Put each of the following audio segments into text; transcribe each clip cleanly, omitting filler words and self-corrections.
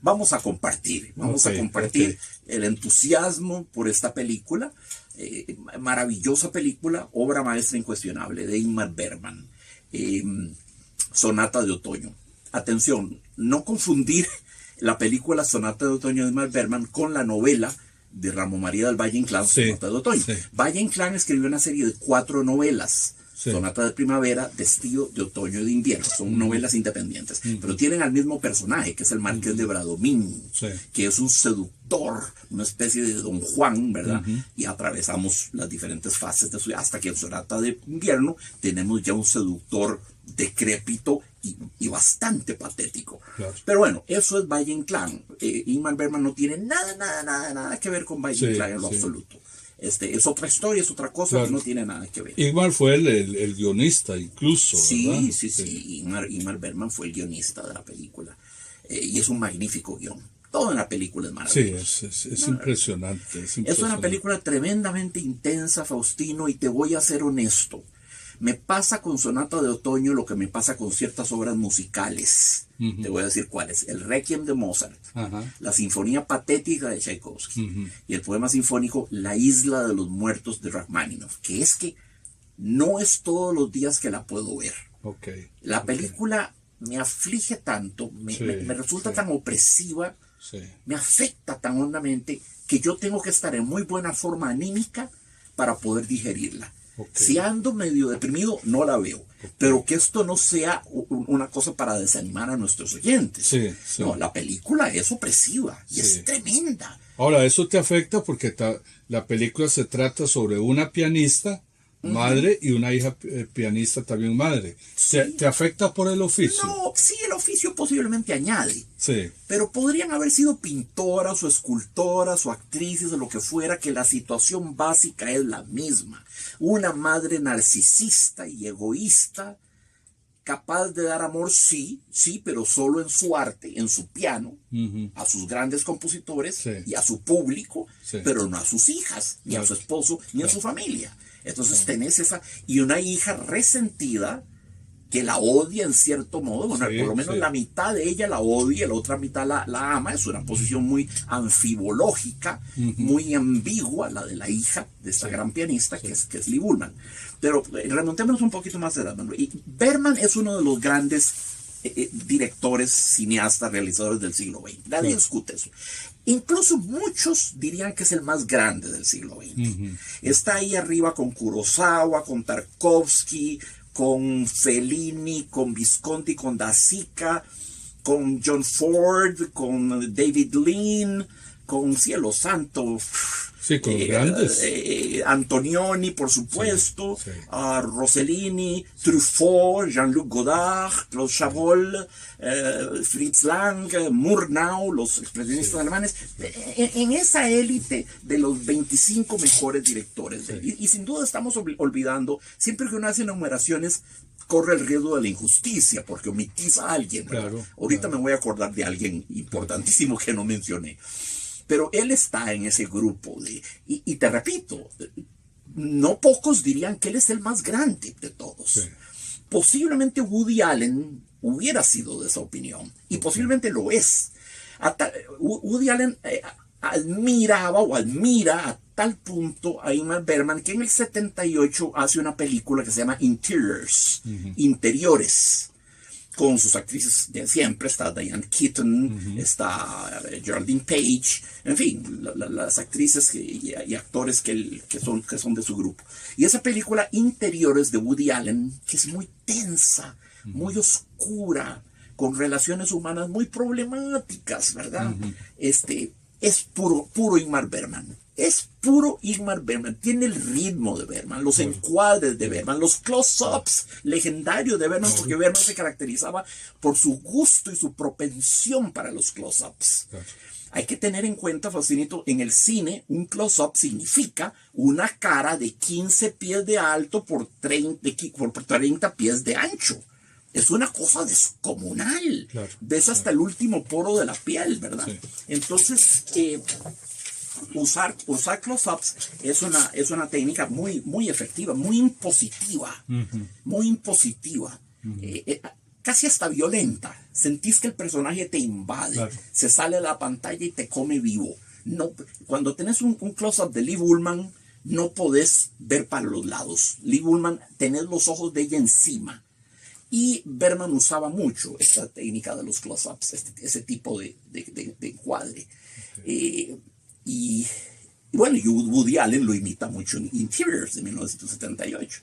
vamos a compartir el entusiasmo por esta película, maravillosa película, obra maestra incuestionable de Ingmar Bergman, Sonata de Otoño. Atención, no confundir la película Sonata de Otoño de Ingmar Bergman con la novela de Ramón María del Valle Inclán, Sonata de Otoño. Valle Inclán escribió una serie de 4 novelas. Sonata de Primavera, Destello de Otoño y de Invierno. Son novelas independientes, pero tienen al mismo personaje, que es el Marqués de Bradomín, que es un seductor, una especie de Don Juan, ¿verdad? Y atravesamos las diferentes fases de su vida, hasta que en Sonata de Invierno tenemos ya un seductor decrépito y bastante patético. Pero bueno, eso es Valle Inclán. Ingmar Bergman no tiene nada que ver con Valle Inclán en lo absoluto. Es otra historia, es otra cosa, que no tiene nada que ver. Ingmar fue el guionista incluso, ¿verdad? Sí. Ingmar Bergman fue el guionista de la película. Y es un magnífico guión. Todo en la película es maravilloso. Sí, es impresionante. Es una película tremendamente intensa, Faustino, y te voy a ser honesto. Me pasa con Sonata de Otoño lo que me pasa con ciertas obras musicales. Te voy a decir cuáles. El Requiem de Mozart, la Sinfonía Patética de Tchaikovsky y el poema sinfónico La Isla de los Muertos de Rachmaninoff, que es que no es todos los días que la puedo ver. La película me aflige tanto, me resulta tan opresiva, me afecta tan hondamente, que yo tengo que estar en muy buena forma anímica para poder digerirla. Si ando medio deprimido, no la veo. Pero que esto no sea una cosa para desanimar a nuestros oyentes. No, la película es opresiva y es tremenda. Ahora, eso te afecta porque la película se trata sobre una pianista madre y una hija pianista también madre. ¿Te afecta por el oficio? No, sí, el oficio posiblemente añade. Pero podrían haber sido pintoras o escultoras o actrices o lo que fuera, que la situación básica es la misma. Una madre narcisista y egoísta, capaz de dar amor, sí, pero solo en su arte, en su piano, a sus grandes compositores y a su público, pero no a sus hijas, ni a su esposo, ni a su familia. Entonces tenés esa, y una hija resentida que la odia en cierto modo, por lo menos la mitad de ella la odia y la otra mitad la ama. Es una posición muy anfibológica, muy ambigua, la de la hija de esta gran pianista que es Lee Bullman. Pero remontémonos un poquito más atrás. Y Bergman es uno de los grandes directores, cineastas, realizadores del siglo XX. Nadie discute eso. Incluso muchos dirían que es el más grande del siglo XX. Está ahí arriba con Kurosawa, con Tarkovsky, con Fellini, con Visconti, con Da Sica, con John Ford, con David Lean, con Cielo Santo. Con grandes. Antonioni, por supuesto, Rossellini, Truffaut, Jean-Luc Godard, Claude Chabrol, Fritz Lang, Murnau, los expresionistas alemanes, en esa élite de los 25 mejores directores. Y sin duda estamos olvidando, siempre que uno hace enumeraciones, corre el riesgo de la injusticia, porque omitís a alguien. Ahorita me voy a acordar de alguien importantísimo que no mencioné. Pero él está en ese grupo y te repito, no pocos dirían que él es el más grande de todos. Posiblemente Woody Allen hubiera sido de esa opinión, y posiblemente lo es. Woody Allen admiraba o admira a tal punto a Ingmar Bergman que en el 78 hace una película que se llama Interiors, Interiores, con sus actrices de siempre. Está Diane Keaton, está Geraldine Page, en fin, las actrices y actores que son de su grupo. Y esa película Interiores de Woody Allen, que es muy tensa, muy oscura, con relaciones humanas muy problemáticas, ¿verdad? Es puro Ingmar Bergman. Es puro Ingmar Bergman, tiene el ritmo de Bergman, los encuadres de Bergman, los close-ups legendarios de Bergman, porque Bergman se caracterizaba por su gusto y su propensión para los close-ups. Hay que tener en cuenta, Faustinito, en el cine un close-up significa una cara de 15 pies de alto por 30 pies de ancho. Es una cosa descomunal. Ves hasta el último poro de la piel, ¿verdad? Entonces, usar close-ups es una técnica muy efectiva, muy impositiva. Muy impositiva. casi hasta violenta. Sentís que el personaje te invade, Claro. se sale de la pantalla y te come vivo. No, cuando tenés un close-up de Liv Ullmann, no podés ver para los lados. Liv Ullmann, tenés los ojos de ella encima. Y Bergman usaba mucho esta técnica de los close-ups, ese tipo de encuadre. Y bueno, y Woody Allen lo imita mucho en Interiors de 1978,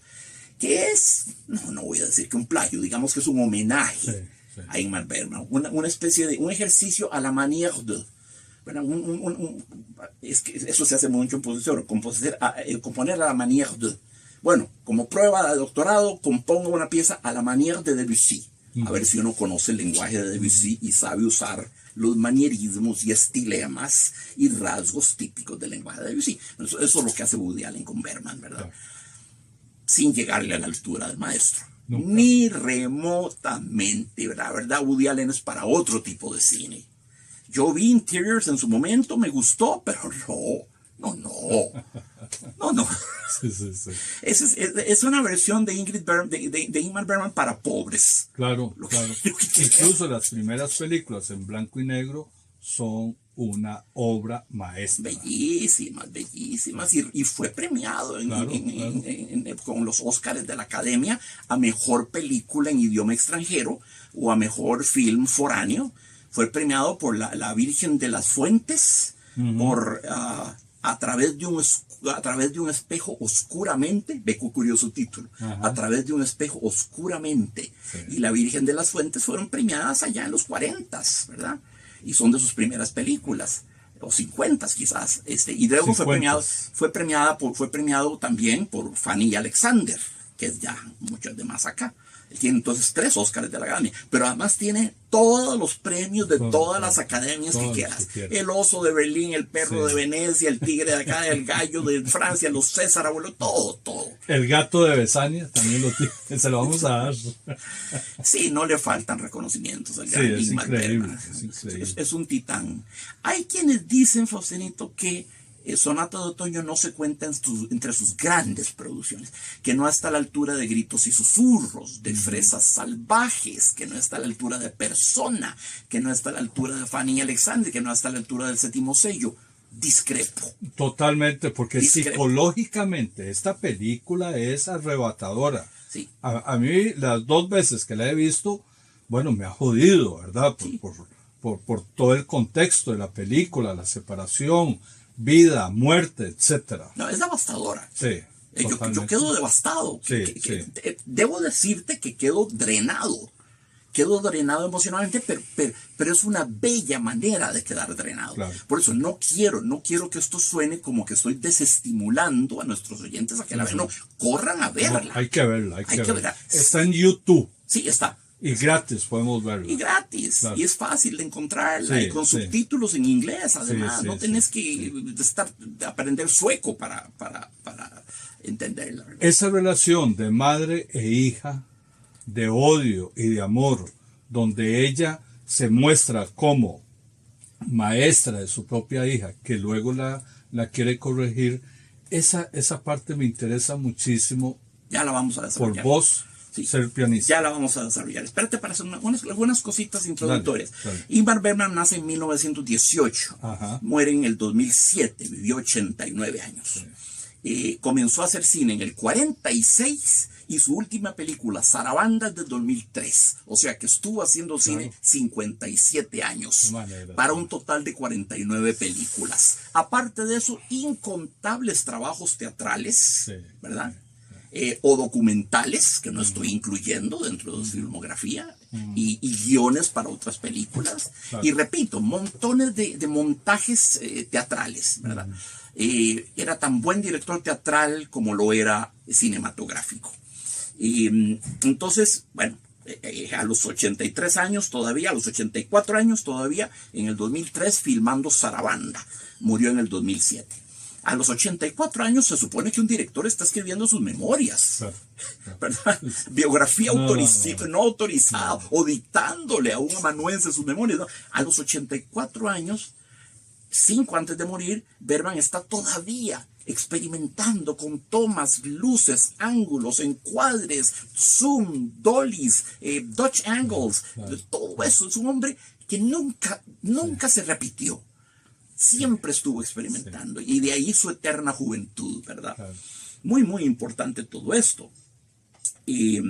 que es, no voy a decir que un plagio, digamos que es un homenaje a Ingmar Bergman, una especie de, un ejercicio a la manière de, ¿verdad? Es que eso se hace mucho en componer a la manière de. Bueno, como prueba de doctorado, compongo una pieza a la manière de Debussy. A ver si uno conoce el lenguaje de Debussy y sabe usar los manierismos y estilemas y rasgos típicos del lenguaje de Debussy. Eso es lo que hace Woody Allen con Bergman, ¿verdad? Sin llegarle a la altura del maestro. Nunca. Ni remotamente, ¿verdad? Woody Allen es para otro tipo de cine. Yo vi Interiors en su momento, me gustó, pero no. Sí. Es una versión de Ingmar Bergman para pobres. Claro. Incluso las primeras películas en blanco y negro son una obra maestra. Bellísimas. Y fue premiado con los Óscares de la Academia a Mejor Película en Idioma Extranjero o a Mejor Film Foráneo. Fue premiado por la Virgen de las Fuentes, por... a través de un espejo oscuramente, ve qué curioso título, a través de un espejo oscuramente. Sí. Y la Virgen de las Fuentes fueron premiadas allá en los 40s, ¿verdad? Y son de sus primeras películas, o 50s quizás. Y luego fue premiado también por Fanny Alexander, que es ya mucho de más acá. Él tiene entonces 3 Óscares de la Academia, pero además tiene todos los premios de todas las academias que quieras. El Oso de Berlín, el Perro de Venecia, el Tigre de acá, el Gallo de Francia, los César, abuelo, todo. El Gato de Besania también lo tiene, se lo vamos a dar. Sí, no le faltan reconocimientos al gran Ingmar Bergman. Es un titán. Hay quienes dicen, Faustinito, que Sonata de Otoño no se cuenta entre sus grandes producciones, que no está a la altura de Gritos y Susurros, de Fresas Salvajes, que no está a la altura de Persona, que no está a la altura de Fanny Alexander, que no está a la altura del Séptimo Sello. Discrepo. Totalmente, porque psicológicamente esta película es arrebatadora. Sí. A mí las 2 veces que la he visto, bueno, me ha jodido, ¿verdad? Por todo el contexto de la película, la separación, vida, muerte, etcétera. No, es devastadora. Sí. Yo quedo devastado. Debo decirte que quedo drenado emocionalmente, pero es una bella manera de quedar drenado. Claro. Por eso no quiero que esto suene como que estoy desestimulando a nuestros oyentes a que la vean. No, corran a verla. No, hay que verla. Está en YouTube. Sí, está. Y gratis podemos verla. Y gratis. Claro. Y es fácil de encontrarla. Y con subtítulos en inglés, además. No tenés que aprender sueco para entenderla, ¿verdad? Esa relación de madre e hija, de odio y de amor, donde ella se muestra como maestra de su propia hija, que luego la quiere corregir, esa parte me interesa muchísimo. Ya la vamos a desarrollar. Por vos, ser pianista. Ya la vamos a desarrollar. Espérate para hacer algunas cositas introductorias. Dale. Ingmar Bergman nace en 1918, muere en el 2007, vivió 89 años. Comenzó a hacer cine en el 46 y su última película, Sarabanda, es del 2003. O sea que estuvo haciendo cine 57 años para un total de 49 películas. Aparte de eso, incontables trabajos teatrales, ¿verdad? O documentales, que no estoy incluyendo dentro de su filmografía, y guiones para otras películas. Claro. Y repito, montones de montajes teatrales, ¿verdad? Era tan buen director teatral como lo era cinematográfico. Entonces, bueno, a los 83 años todavía, a los 84 años todavía, en el 2003 filmando Sarabanda, murió en el 2007. A los 84 años se supone que un director está escribiendo sus memorias, ¿verdad? Biografía no autorizada, o dictándole a un amanuense sus memorias, ¿no? A los 84 años, 5 antes de morir, Bergman está todavía experimentando con tomas, luces, ángulos, encuadres, zoom, dollies, Dutch angles, todo eso. Es un hombre que nunca se repitió. Siempre estuvo experimentando, y de ahí su eterna juventud, ¿verdad? Muy, muy importante todo esto. Y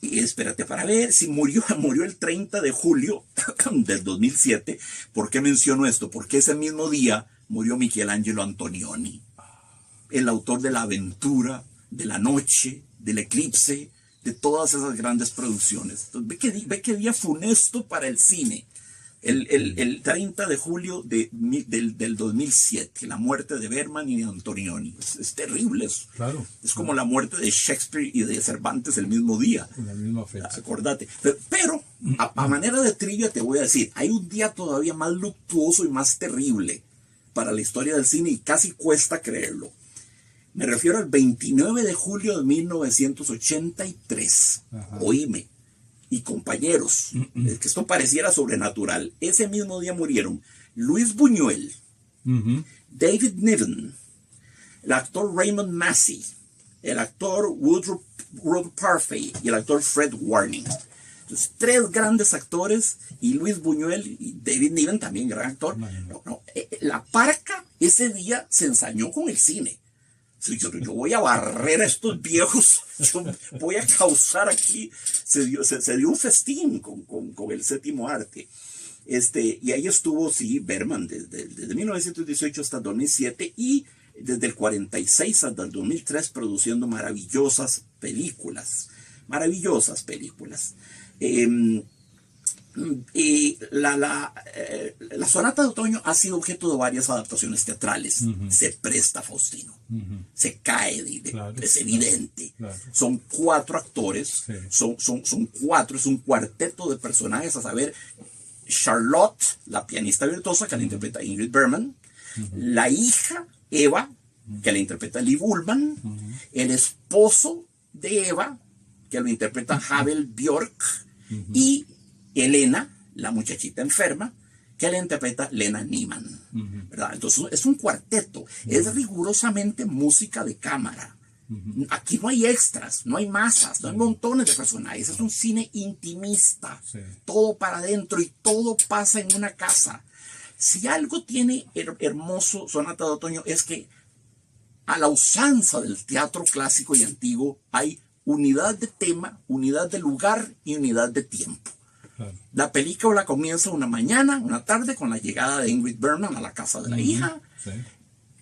espérate para ver si murió el 30 de julio del 2007. ¿Por qué menciono esto? Porque ese mismo día murió Michelangelo Antonioni, el autor de La Aventura, de La Noche, del Eclipse, de todas esas grandes producciones. Entonces, ve qué día funesto para el cine. El 30 de julio del 2007, la muerte de Bergman y de Antonioni. Es terrible eso. Claro. Es como la muerte de Shakespeare y de Cervantes el mismo día. En la misma fecha. Acordate. Pero a manera de trivia te voy a decir, hay un día todavía más luctuoso y más terrible para la historia del cine y casi cuesta creerlo. Me refiero al 29 de julio de 1983. Ajá. Oíme. Y compañeros, es que esto pareciera sobrenatural. Ese mismo día murieron Luis Buñuel, David Niven, el actor Raymond Massey, el actor Woodrow Parfait y el actor Fred Warning. Entonces, 3 grandes actores, y Luis Buñuel y David Niven, también gran actor. La parca ese día se ensañó con el cine. Yo voy a barrer a estos viejos, yo voy a causar aquí. Se dio un festín con el séptimo arte. Y ahí estuvo, sí, Bergman desde 1918 hasta el 2007, y desde el 46 hasta el 2003 produciendo maravillosas películas. Maravillosas películas. La Sonata de Otoño ha sido objeto de varias adaptaciones teatrales. Se presta, Faustino. Se cae, claro, es evidente. Claro. Son 4 actores, sí. son 4, es un cuarteto de personajes, a saber, Charlotte, la pianista virtuosa, que la interpreta Ingrid Bergman, la hija, Eva, que la interpreta Liv Ullmann, el esposo de Eva, que lo interpreta Abel Björk, y Elena, la muchachita enferma, que la interpreta Lena Niemann, ¿verdad? Entonces es un cuarteto, es rigurosamente música de cámara. Aquí no hay extras, no hay masas, no hay montones de personajes, es un cine intimista, todo para adentro y todo pasa en una casa. Si algo tiene hermoso Sonata de Otoño es que, a la usanza del teatro clásico y antiguo, hay unidad de tema, unidad de lugar y unidad de tiempo. Claro. La película comienza una mañana, una tarde, con la llegada de Ingrid Bergman a la casa de la hija. Sí.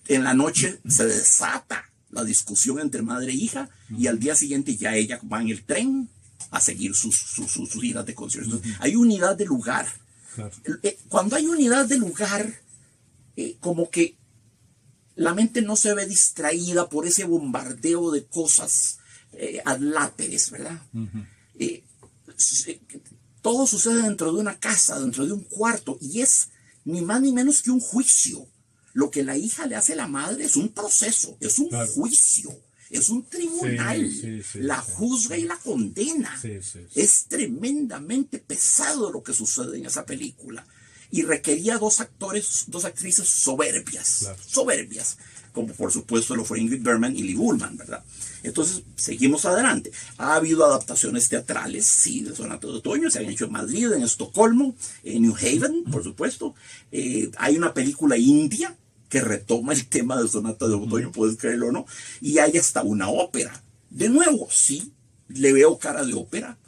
En la noche se desata la discusión entre madre e hija, y al día siguiente ya ella va en el tren a seguir sus giras de conciertos. Hay unidad de lugar. Claro. Cuando hay unidad de lugar, como que la mente no se ve distraída por ese bombardeo de cosas adláteres, ¿verdad? Todo sucede dentro de una casa, dentro de un cuarto, y es ni más ni menos que un juicio. Lo que la hija le hace a la madre es un proceso, es un juicio, es un tribunal. La juzga y la condena. Es tremendamente pesado lo que sucede en esa película. Y requería dos actrices soberbias, soberbias, como por supuesto lo fue Ingrid Bergman y Liv Ullmann, ¿verdad? Entonces, seguimos adelante. Ha habido adaptaciones teatrales, sí, de Sonata de Otoño, se han hecho en Madrid, en Estocolmo, en New Haven, por supuesto. Hay una película india que retoma el tema de Sonata de Otoño, puedes creerlo o no, y hay hasta una ópera. De nuevo, sí, le veo cara de ópera,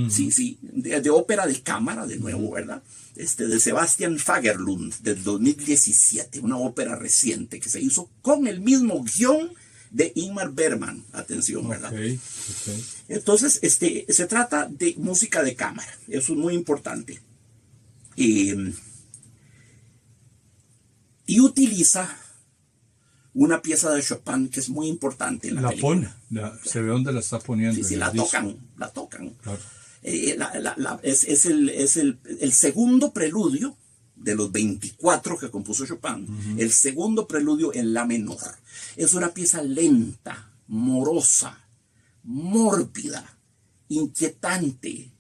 sí, de ópera de cámara, de nuevo, ¿verdad? De Sebastian Fagerlund, del 2017, una ópera reciente que se hizo con el mismo guión de Ingmar Bergman, atención, ¿verdad? Entonces, se trata de música de cámara, eso es muy importante. Y utiliza una pieza de Chopin que es muy importante en la película. Se ve dónde la está poniendo. Sí, la tocan. Claro. Es el segundo preludio de los 24 que compuso Chopin, el segundo preludio en la menor. Es una pieza lenta, morosa, mórbida, inquietante,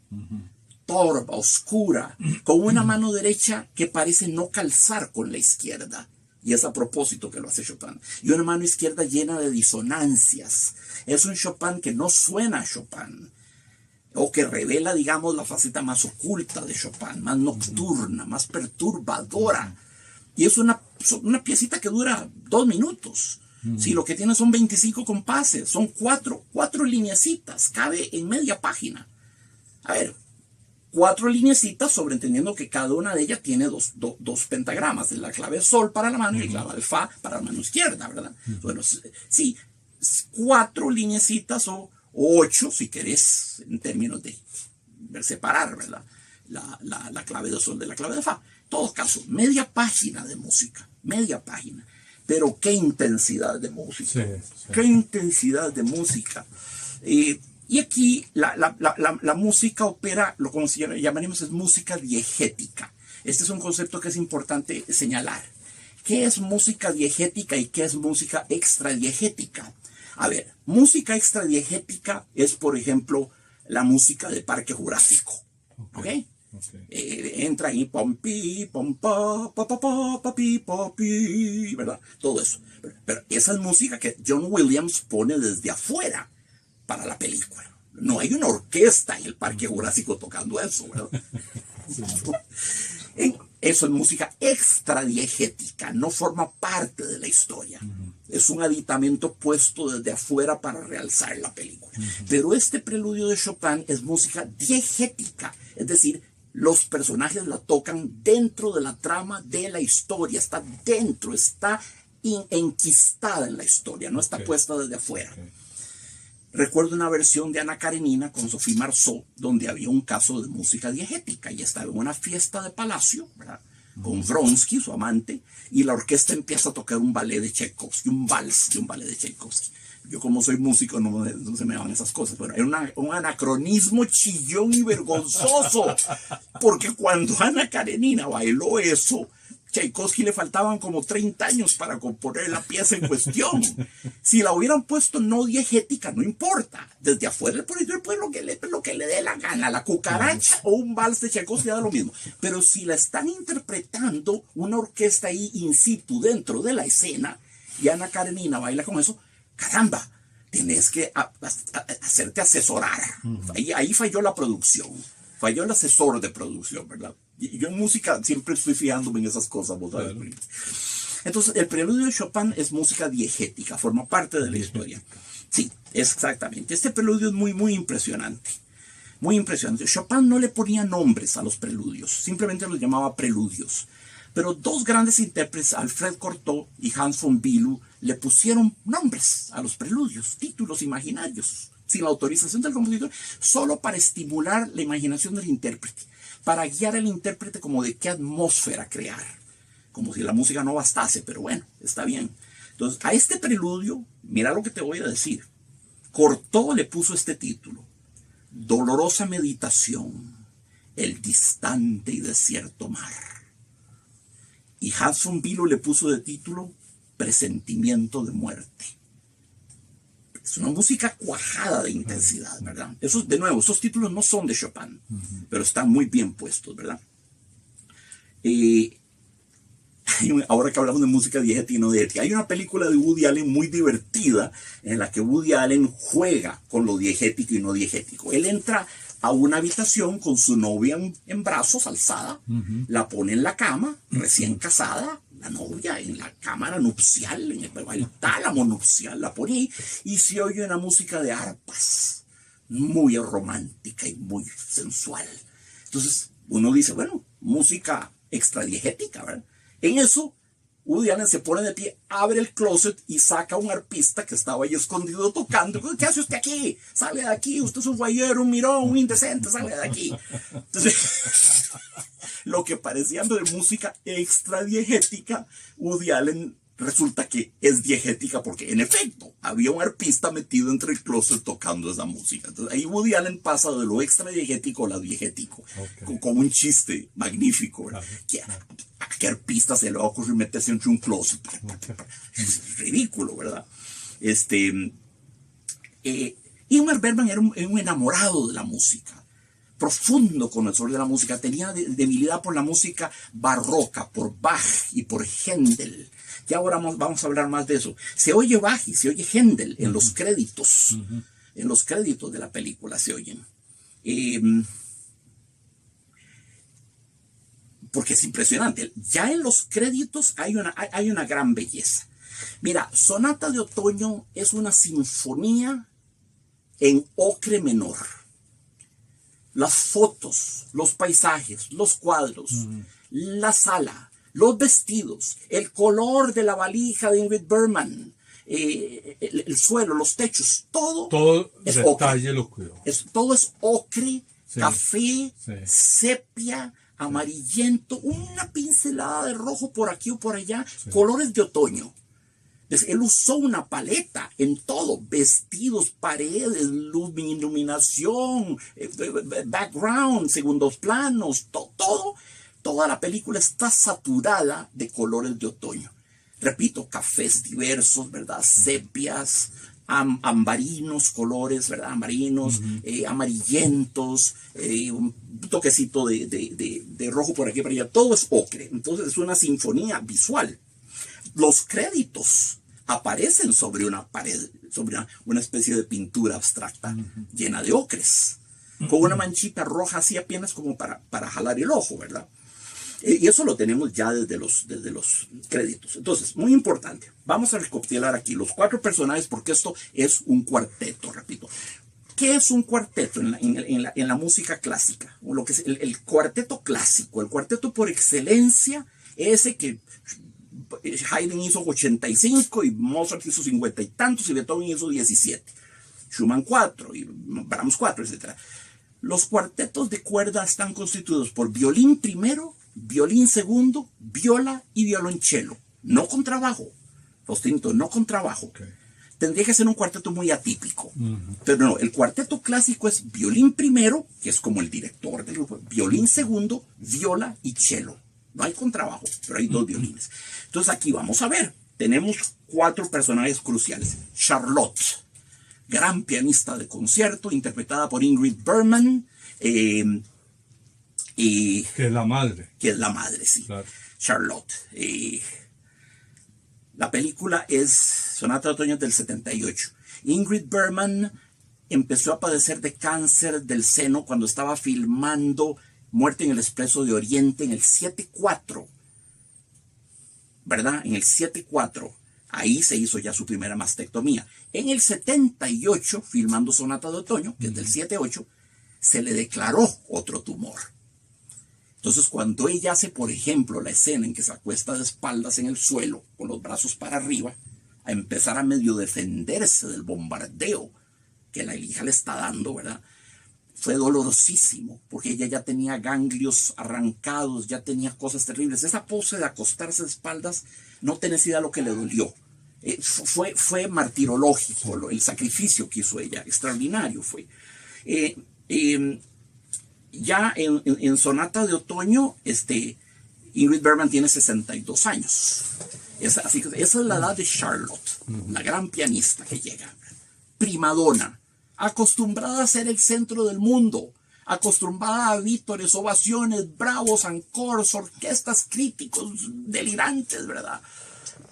torva, oscura, con una mano derecha que parece no calzar con la izquierda. Y es a propósito que lo hace Chopin. Y una mano izquierda llena de disonancias. Es un Chopin que no suena a Chopin, o que revela, digamos, la faceta más oculta de Chopin, más nocturna, más perturbadora. Y es una piecita que dura 2 minutos. Si lo que tiene son 25 compases, son cuatro lineecitas, cabe en media página. A ver, 4 lineecitas, sobreentendiendo que cada una de ellas tiene dos pentagramas, la clave sol para la mano y la clave fa para la mano izquierda, ¿verdad? Bueno, sí, 4 lineecitas o 8, si querés, en términos de separar, ¿verdad? La clave de sol de la clave de fa. En todo caso, media página de música, media página. Pero qué intensidad de música, sí. Qué intensidad de música. Y aquí la música opera, lo como llamaremos, es música diegética. Este es un concepto que es importante señalar. ¿Qué es música diegética y qué es música extradiegética? A ver, música extradiegética es, por ejemplo, la música del Parque Jurásico. ¿Ok? Entra ahí, pompi, pompa, pa, pi, pi, ¿verdad? Todo eso. Pero esa es música que John Williams pone desde afuera para la película. No hay una orquesta en el Parque Jurásico tocando eso, ¿verdad? Eso es música extradiegética, no forma parte de la historia. Es un aditamento puesto desde afuera para realzar la película. Pero este preludio de Chopin es música diegética, es decir, los personajes la tocan dentro de la trama de la historia, está dentro, está enquistada en la historia, no está puesta desde afuera. Recuerdo una versión de Ana Karenina con Sophie Marceau, donde había un caso de música diegética, y estaba en una fiesta de palacio, ¿verdad? Con Vronsky, su amante, y la orquesta empieza a tocar un ballet de Tchaikovsky, un vals de un ballet de Tchaikovsky. Yo, como soy músico, no se me van esas cosas, pero era un anacronismo chillón y vergonzoso, porque cuando Ana Karenina bailó eso, Tchaikovsky le faltaban como 30 años para componer la pieza en cuestión. Si la hubieran puesto no diegética, no importa. Desde afuera, el proyector puede lo que le dé la gana, la cucaracha o un vals de Tchaikovsky da lo mismo. Pero si la están interpretando una orquesta ahí in situ dentro de la escena y Ana Karenina baila con eso, caramba, tienes que hacerte asesorar. Ahí falló la producción, falló el asesor de producción, ¿verdad? Y yo en música siempre estoy fijándome en esas cosas, ¿vos sabes? Claro. Entonces, el preludio de Chopin es música diegética, forma parte de la historia. Sí, exactamente. Este preludio es muy, muy impresionante. Muy impresionante. Chopin no le ponía nombres a los preludios, simplemente los llamaba preludios. Pero 2 grandes intérpretes, Alfred Cortot y Hans von Bülow, le pusieron nombres a los preludios, títulos imaginarios, sin la autorización del compositor, solo para estimular la imaginación del intérprete, para guiar al intérprete como de qué atmósfera crear, como si la música no bastase, pero bueno, está bien. Entonces, a este preludio, mira lo que te voy a decir, Cortot le puso este título: Dolorosa meditación, el distante y desierto mar. Y Hans von Bülow le puso de título Presentimiento de muerte. Es una música cuajada de intensidad, ¿verdad? De nuevo, esos títulos no son de Chopin, pero están muy bien puestos, ¿verdad? Ahora que hablamos de música diegética y no diegética, hay una película de Woody Allen muy divertida en la que Woody Allen juega con lo diegético y no diegético. Él entra a una habitación con su novia en brazos, alzada, la pone en la cama, recién casada, la novia en la cámara nupcial, en el tálamo nupcial, la pone ahí, y se oye una música de arpas, muy romántica y muy sensual. Entonces uno dice, bueno, música extradiegética, ¿verdad? En eso, Woody Allen se pone de pie, abre el closet y saca a un arpista que estaba ahí escondido tocando. ¿Qué hace usted aquí? Sale de aquí, usted es un guayero, un mirón, un indecente, sale de aquí. Entonces, lo que parecía de música extradiegética, Woody Allen resulta que es diegética porque, en efecto, había un arpista metido entre el closet tocando esa música. Entonces, ahí Woody Allen pasa de lo extradiegético a lo diegético, como un chiste magnífico, ¿verdad? ¿A qué arpista se le va a ocurrir meterse entre un closet? Es ridículo, ¿verdad? Ingmar Bergman era un enamorado de la música, profundo conocedor de la música, tenía debilidad por la música barroca, por Bach y por Händel. Ya ahora vamos a hablar más de eso. Se oye Bach y se oye Händel en los créditos. En los créditos de la película se oyen. Porque es impresionante. Ya en los créditos hay una gran belleza. Mira, Sonata de Otoño es una sinfonía en ocre menor. Las fotos, los paisajes, los cuadros, la sala, los vestidos, el color de la valija de Ingrid Bergman, el suelo, los techos, todo es detalle ocre. lo cuidó. Todo es ocre, Sí, café, sí. sepia, amarillento, una pincelada de rojo por aquí o por allá, colores de otoño. Él usó una paleta en todo, vestidos, paredes, luz, iluminación, background, segundos planos, toda la película está saturada de colores de otoño. Repito, cafés diversos, ¿verdad? Sepias, ambarinos, colores, ¿verdad? Ambarinos, amarillentos, un toquecito de rojo por aquí, por allá, todo es ocre. Entonces es una sinfonía visual. Los créditos aparecen sobre una pared, sobre una especie de pintura abstracta llena de ocres, con una manchita roja así apenas como para jalar el ojo, ¿verdad? Y eso lo tenemos ya desde los créditos. Entonces, muy importante, vamos a recopilar aquí los 4 personajes porque esto es un cuarteto, repito. ¿Qué es un cuarteto en la música clásica? O lo que es el cuarteto clásico, el cuarteto por excelencia, ese que Haydn hizo 85 y Mozart hizo 50 y tantos y Beethoven hizo 17, Schumann 4 y Brahms 4, etc. Los cuartetos de cuerda están constituidos por violín primero, violín segundo, viola y violonchelo, no contrabajo, los tintos, no contrabajo. Okay. Tendría que ser un cuarteto muy atípico, pero no, el cuarteto clásico es violín primero, que es como el director del grupo, violín segundo, viola y cello. No hay contrabajo, pero hay 2 violines. Entonces aquí vamos a ver, tenemos 4 personajes cruciales. Charlotte, gran pianista de concierto, interpretada por Ingrid Bergman. Que es la madre. Que es la madre, sí. Claro. Charlotte. La película es Sonata de Otoño del 78. Ingrid Bergman empezó a padecer de cáncer del seno cuando estaba filmando Muerte en el Expreso de Oriente en el 7-4, ¿verdad? En el 7-4, ahí se hizo ya su primera mastectomía. En el 78, filmando Sonata de Otoño, que es del 7-8, se le declaró otro tumor. Entonces, cuando ella hace, por ejemplo, la escena en que se acuesta de espaldas en el suelo, con los brazos para arriba, a empezar a medio defenderse del bombardeo que la hija le está dando, ¿verdad? Fue dolorosísimo, porque ella ya tenía ganglios arrancados, ya tenía cosas terribles. Esa pose de acostarse de espaldas, no tenés idea lo que le dolió. Fue martirológico el sacrificio que hizo ella, extraordinario fue. Ya en Sonata de Otoño, Ingrid Bergman tiene 62 años. Esa es la edad de Charlotte, la gran pianista que llega. Primadona, acostumbrada a ser el centro del mundo, acostumbrada a vítores, ovaciones, bravos, encores, orquestas, críticos, delirantes, ¿verdad?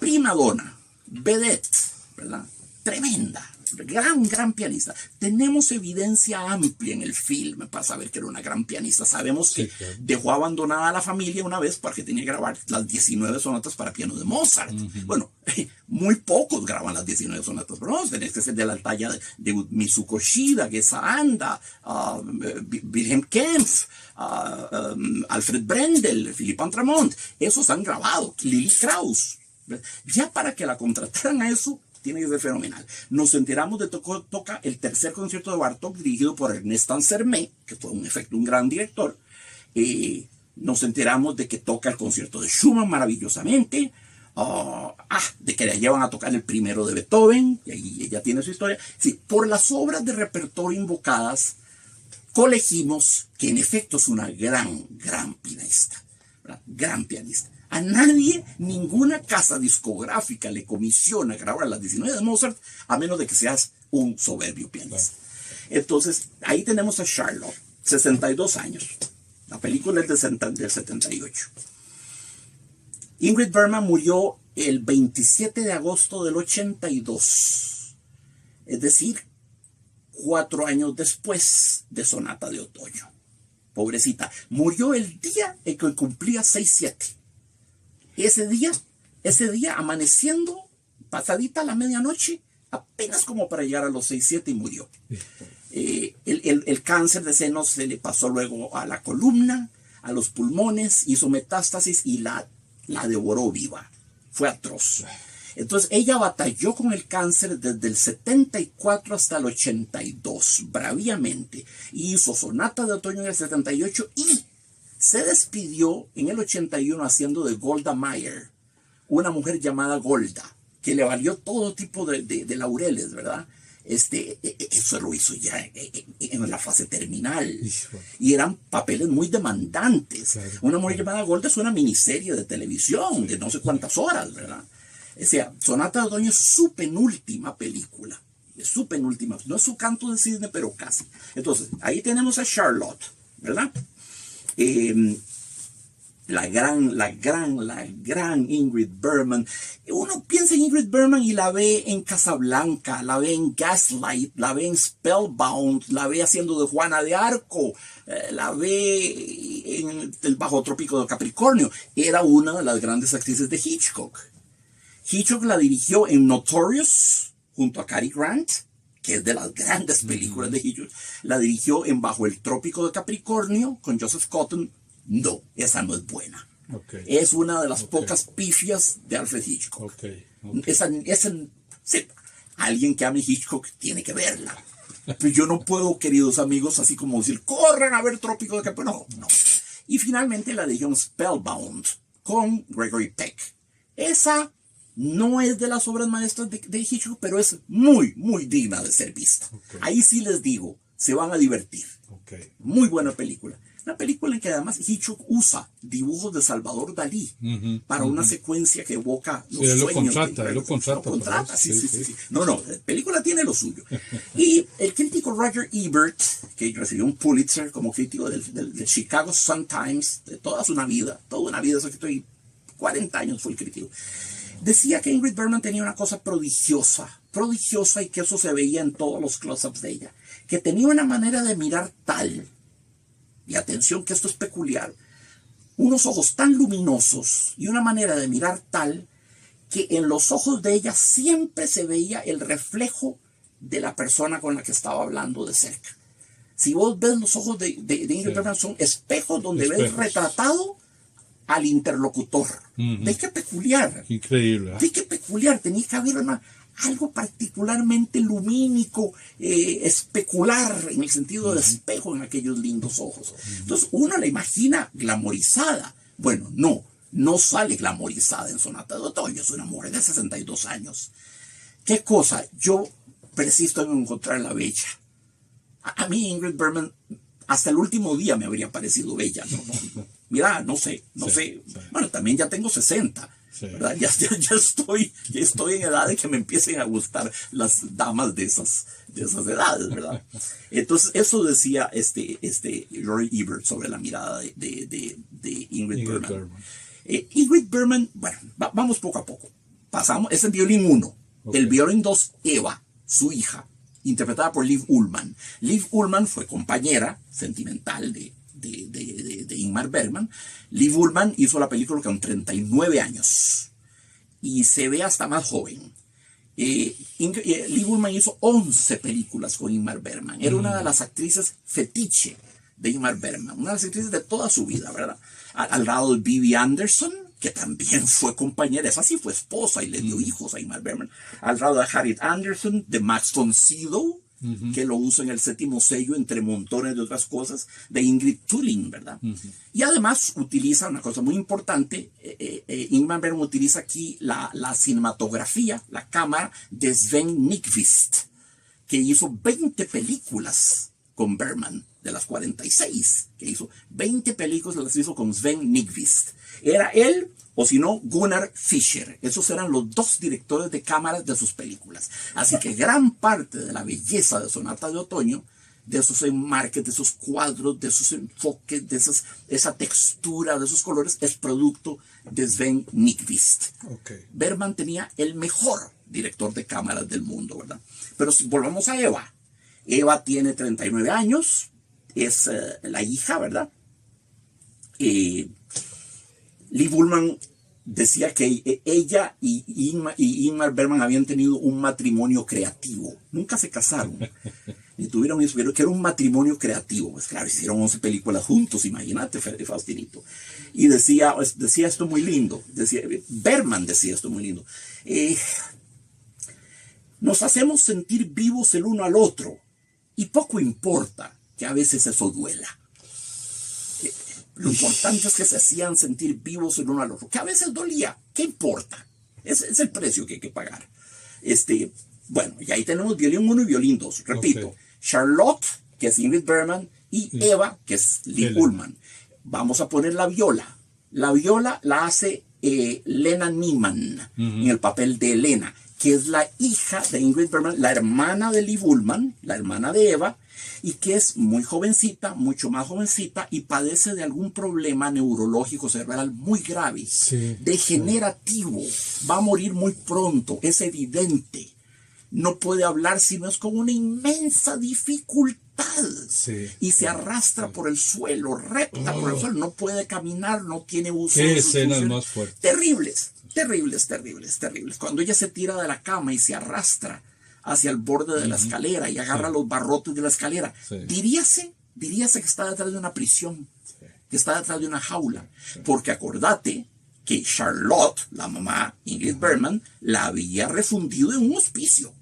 Primadona, vedette, ¿verdad? Tremenda, gran pianista. Tenemos evidencia amplia en el film para saber que era una gran pianista. Sabemos que dejó abandonada a la familia una vez porque tenía que grabar las 19 sonatas para piano de Mozart. Bueno, muy pocos graban las 19 sonatas, pero no, tenés que ser de la talla de Mitsuko Shida, Gesa Anda, Wilhelm Kempff, Alfred Brendel, Philippe Antramont. Esos han grabado, Lily Krauss. Ya para que la contrataran a eso, tiene que ser fenomenal. Nos enteramos de toca el tercer concierto de Bartók dirigido por Ernest Ansermet, que fue un gran director. Nos enteramos de que toca el concierto de Schumann maravillosamente, de que la llevan a tocar el primero de Beethoven, y ahí ella tiene su historia. Sí, por las obras de repertorio invocadas, colegimos que en efecto es una gran pianista, ¿verdad? Gran pianista. A nadie, ninguna casa discográfica le comisiona grabar las 19 de Mozart, a menos de que seas un soberbio pianista. Entonces, ahí tenemos a Charlotte, 62 años. La película es del 78. Ingrid Bergman murió el 27 de agosto del 82, es decir, 4 años después de Sonata de Otoño. Pobrecita, murió el día en que cumplía 6-7. Ese día amaneciendo, pasadita la medianoche, apenas como para llegar a los 6-7 y murió. El cáncer de senos se le pasó luego a la columna, a los pulmones, hizo metástasis y la devoró viva. Fue atroz. Entonces ella batalló con el cáncer desde el 74 hasta el 82, braviamente. Hizo Sonata de Otoño en el 78 y se despidió en el 81 haciendo de Golda Meir, una mujer llamada Golda, que le valió todo tipo de laureles, ¿verdad? Eso lo hizo ya en la fase terminal. Y eran papeles muy demandantes. Claro. Una mujer llamada Golda es una miniserie de televisión de no sé cuántas horas, ¿verdad? O sea, Sonata de Otoño es su penúltima película. Es su penúltima. No es su canto de cisne, pero casi. Entonces, ahí tenemos a Charlotte, ¿verdad? La gran Ingrid Bergman. Uno piensa en Ingrid Bergman y la ve en Casablanca, la ve en Gaslight, la ve en Spellbound, la ve haciendo de Juana de Arco, la ve en El Bajo Trópico de Capricornio. Era una de las grandes actrices de Hitchcock. Hitchcock la dirigió en Notorious junto a Cary Grant, que es de las grandes películas de Hitchcock. La dirigió en Bajo el Trópico de Capricornio con Joseph Cotton. No, esa no es buena. Okay. Es una de las pocas pifias de Alfred Hitchcock. Sí, alguien que ame Hitchcock tiene que verla. Pero yo no puedo, queridos amigos, así como decir, corran a ver Trópico de Capricornio. No. Y finalmente la dirigió Spellbound con Gregory Peck. Esa no es de las obras maestras de Hitchcock, pero es muy, muy digna de ser vista. Okay. Ahí sí les digo, se van a divertir. Okay. Muy buena película. Una película en que además Hitchcock usa dibujos de Salvador Dalí para una secuencia que evoca los sueños. Lo contrata. Sí. No, la película tiene lo suyo. Y el crítico Roger Ebert, que recibió un Pulitzer como crítico del Chicago Sun-Times, de toda una vida, eso que estoy 40 años fue el crítico, decía que Ingrid Bergman tenía una cosa prodigiosa y que eso se veía en todos los close-ups de ella, que tenía una manera de mirar tal, y atención que esto es peculiar, unos ojos tan luminosos y una manera de mirar tal que en los ojos de ella siempre se veía el reflejo de la persona con la que estaba hablando de cerca. Si vos ves los ojos de Ingrid Bergman, son espejos donde ves retratado al interlocutor. ¿Ves qué peculiar? Increíble. ¿Ves qué peculiar? Tenía que haber algo particularmente lumínico, especular, en el sentido de espejo en aquellos lindos ojos. Entonces uno la imagina glamorizada. Bueno, no sale glamorizada en Sonata de Otoño. Es una mujer de 62 años. ¿Qué cosa? Yo persisto en encontrarla bella. A mí Ingrid Bergman hasta el último día me habría parecido bella. Mira, no sé. Bueno, también ya tengo 60. ¿Verdad? Ya estoy en edad de que me empiecen a gustar las damas de esas edades, ¿verdad? Entonces, eso decía Roy Ebert sobre la mirada de Ingrid Bergman. Ingrid Bergman, bueno, vamos poco a poco. Pasamos, es el violín 1. Okay. El violín 2, Eva, su hija, interpretada por Liv Ullmann. Liv Ullmann fue compañera sentimental de Ingmar Bergman. Liv Ullmann hizo la película con 39 años y se ve hasta más joven. Liv Ullmann hizo 11 películas con Ingmar Bergman. Era una de las actrices fetiche de Ingmar Bergman, una de las actrices de toda su vida, ¿verdad? Al lado de Bibi Andersson, que también fue compañera, esa sí fue esposa y le dio hijos a Ingmar Bergman. Al lado de Harriet Andersson, de Max von Sydow, que lo usa en El Séptimo Sello, entre montones de otras cosas, de Ingrid Thulin, ¿verdad? Y además utiliza una cosa muy importante, Ingmar Bergman utiliza aquí la cinematografía, la cámara de Sven Nykvist, que hizo 20 películas con Bergman, de las 46 que hizo, 20 películas las hizo con Sven Nykvist. Era él, o si no, Gunnar Fischer. Esos eran los dos directores de cámaras de sus películas. Así que gran parte de la belleza de Sonata de Otoño de esos enmarques, de esos cuadros, de esos enfoques, de esa textura, de esos colores, es producto de Sven Nykvist. Okay. Bergman tenía el mejor director de cámaras del mundo, ¿verdad? Pero si volvamos a Eva. Eva tiene 39 años, es la hija, ¿verdad? Lee Bullman decía que ella y Ingmar Bergman habían tenido un matrimonio creativo. Nunca se casaron. Ni tuvieron eso, pero que era un matrimonio creativo. Pues claro, hicieron 11 películas juntos, imagínate, Faustinito. Y decía esto muy lindo. Bergman decía esto muy lindo. Nos hacemos sentir vivos el uno al otro. Y poco importa que a veces eso duela. Lo importante es que se hacían sentir vivos el uno al otro. Que a veces dolía. ¿Qué importa? Es el precio que hay que pagar. Bueno, y ahí tenemos violín 1 y violín 2. Repito. Okay. Charlotte, que es Ingrid Bergman, y Eva, que es Lee Bullman. Vamos a poner la viola. La viola la hace Lena Niemann en el papel de Elena, que es la hija de Ingrid Bergman, la hermana de Lee Bullman, la hermana de Eva, y que es muy jovencita, mucho más jovencita, y padece de algún problema neurológico cerebral muy grave, degenerativo. Va a morir muy pronto, es evidente. No puede hablar sino es con una inmensa dificultad. Y se arrastra por el suelo, recta por el suelo. No puede caminar, no tiene uso. ¿Qué escenas más fuertes? Terribles. Cuando ella se tira de la cama y se arrastra hacia el borde de la escalera y agarra los barrotes de la escalera, diríase que está detrás de una prisión, que está detrás de una jaula. Porque acordate que Charlotte, la mamá Ingrid Bergman, la había refundido en un hospicio.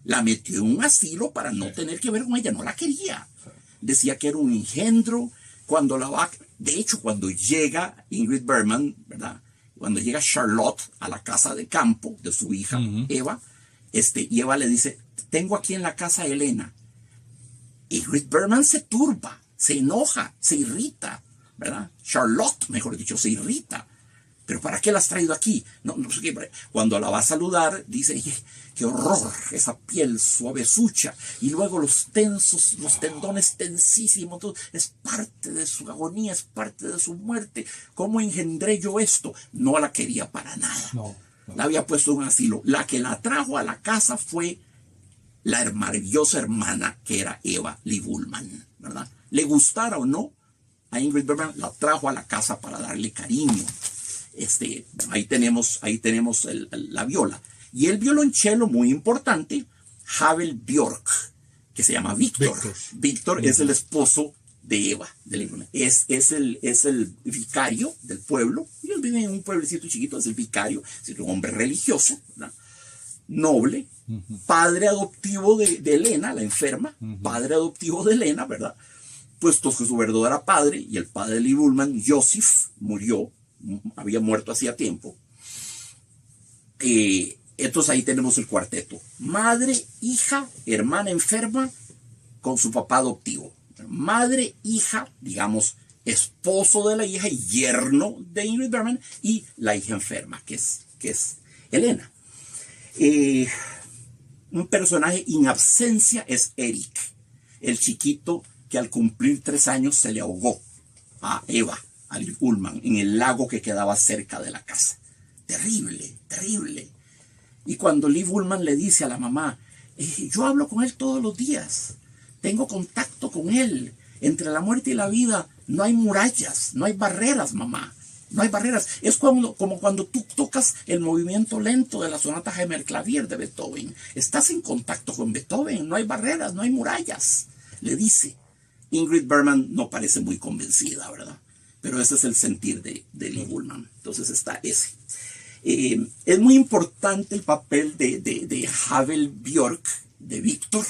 La metió en un asilo para no tener que ver con ella, no la quería. Decía que era un engendro. De hecho, cuando llega Ingrid Bergman, ¿verdad? Cuando llega Charlotte a la casa de campo de su hija Eva, y Eva le dice, tengo aquí en la casa a Elena. Ingrid Bergman se turba, se enoja, se irrita, ¿verdad? Charlotte, mejor dicho, se irrita. ¿Pero para qué la has traído aquí? No sé qué. Cuando la va a saludar, dice, qué horror, esa piel suavezucha. Y luego los tendones tensísimos. Todo, es parte de su agonía, es parte de su muerte. ¿Cómo engendré yo esto? No la quería para nada. No. La había puesto en un asilo. La que la trajo a la casa fue la maravillosa hermana que era Eva Lee Bullman, ¿verdad? Le gustara o no, a Ingrid Bergman la trajo a la casa para darle cariño. Ahí tenemos la viola. Y el violonchelo, muy importante, Havel Björk, que se llama Víctor. Víctor es el esposo de Eva. Es el vicario del pueblo. Ellos viven en un pueblecito chiquito, es el vicario, es un hombre religioso, ¿verdad? Noble, padre adoptivo de Elena, la enferma, padre adoptivo de Elena, ¿verdad? Puesto que su verdadero padre y el padre de Lee Bullman, Joseph, había muerto hacía tiempo. Entonces ahí tenemos el cuarteto. Madre, hija, hermana enferma con su papá adoptivo. Madre, hija, digamos, esposo de la hija y yerno de Ingrid Bergman, y la hija enferma, que es Elena. Un personaje en absencia es Eric, el chiquito que al cumplir 3 años se le ahogó a Eva, a Lee Bullman, en el lago que quedaba cerca de la casa. Terrible. Y cuando Lee Bullman le dice a la mamá, yo hablo con él todos los días, tengo contacto con él, entre la muerte y la vida no hay murallas, no hay barreras, mamá, no hay barreras. Es como cuando tú tocas el movimiento lento de la sonata Hammerklavier de Beethoven, estás en contacto con Beethoven, no hay barreras, no hay murallas, le dice. Ingrid Bergman no parece muy convencida, ¿verdad? Pero ese es el sentir de Lee Bullman. Entonces está ese. Es muy importante el papel de Havel Björk, de Víctor,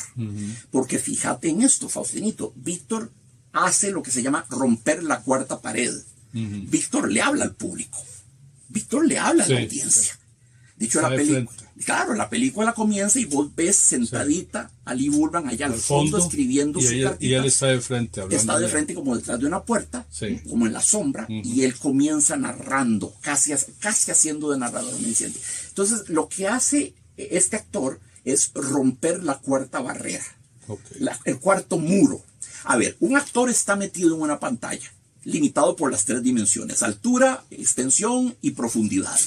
porque fíjate en esto, Faustinito. Víctor hace lo que se llama romper la cuarta pared. Víctor le habla al público. Víctor le habla a la audiencia. De hecho, la película comienza y vos ves sentadita a Lee Bullman allá al fondo escribiendo su cartita. Y él está de frente. Está de frente como detrás de una puerta, como en la sombra, y él comienza narrando, casi haciendo de narrador omnisciente. Entonces, lo que hace este actor es romper la cuarta barrera. Okay. El cuarto muro. A ver, un actor está metido en una pantalla, limitado por las 3 dimensiones: altura, extensión y profundidad.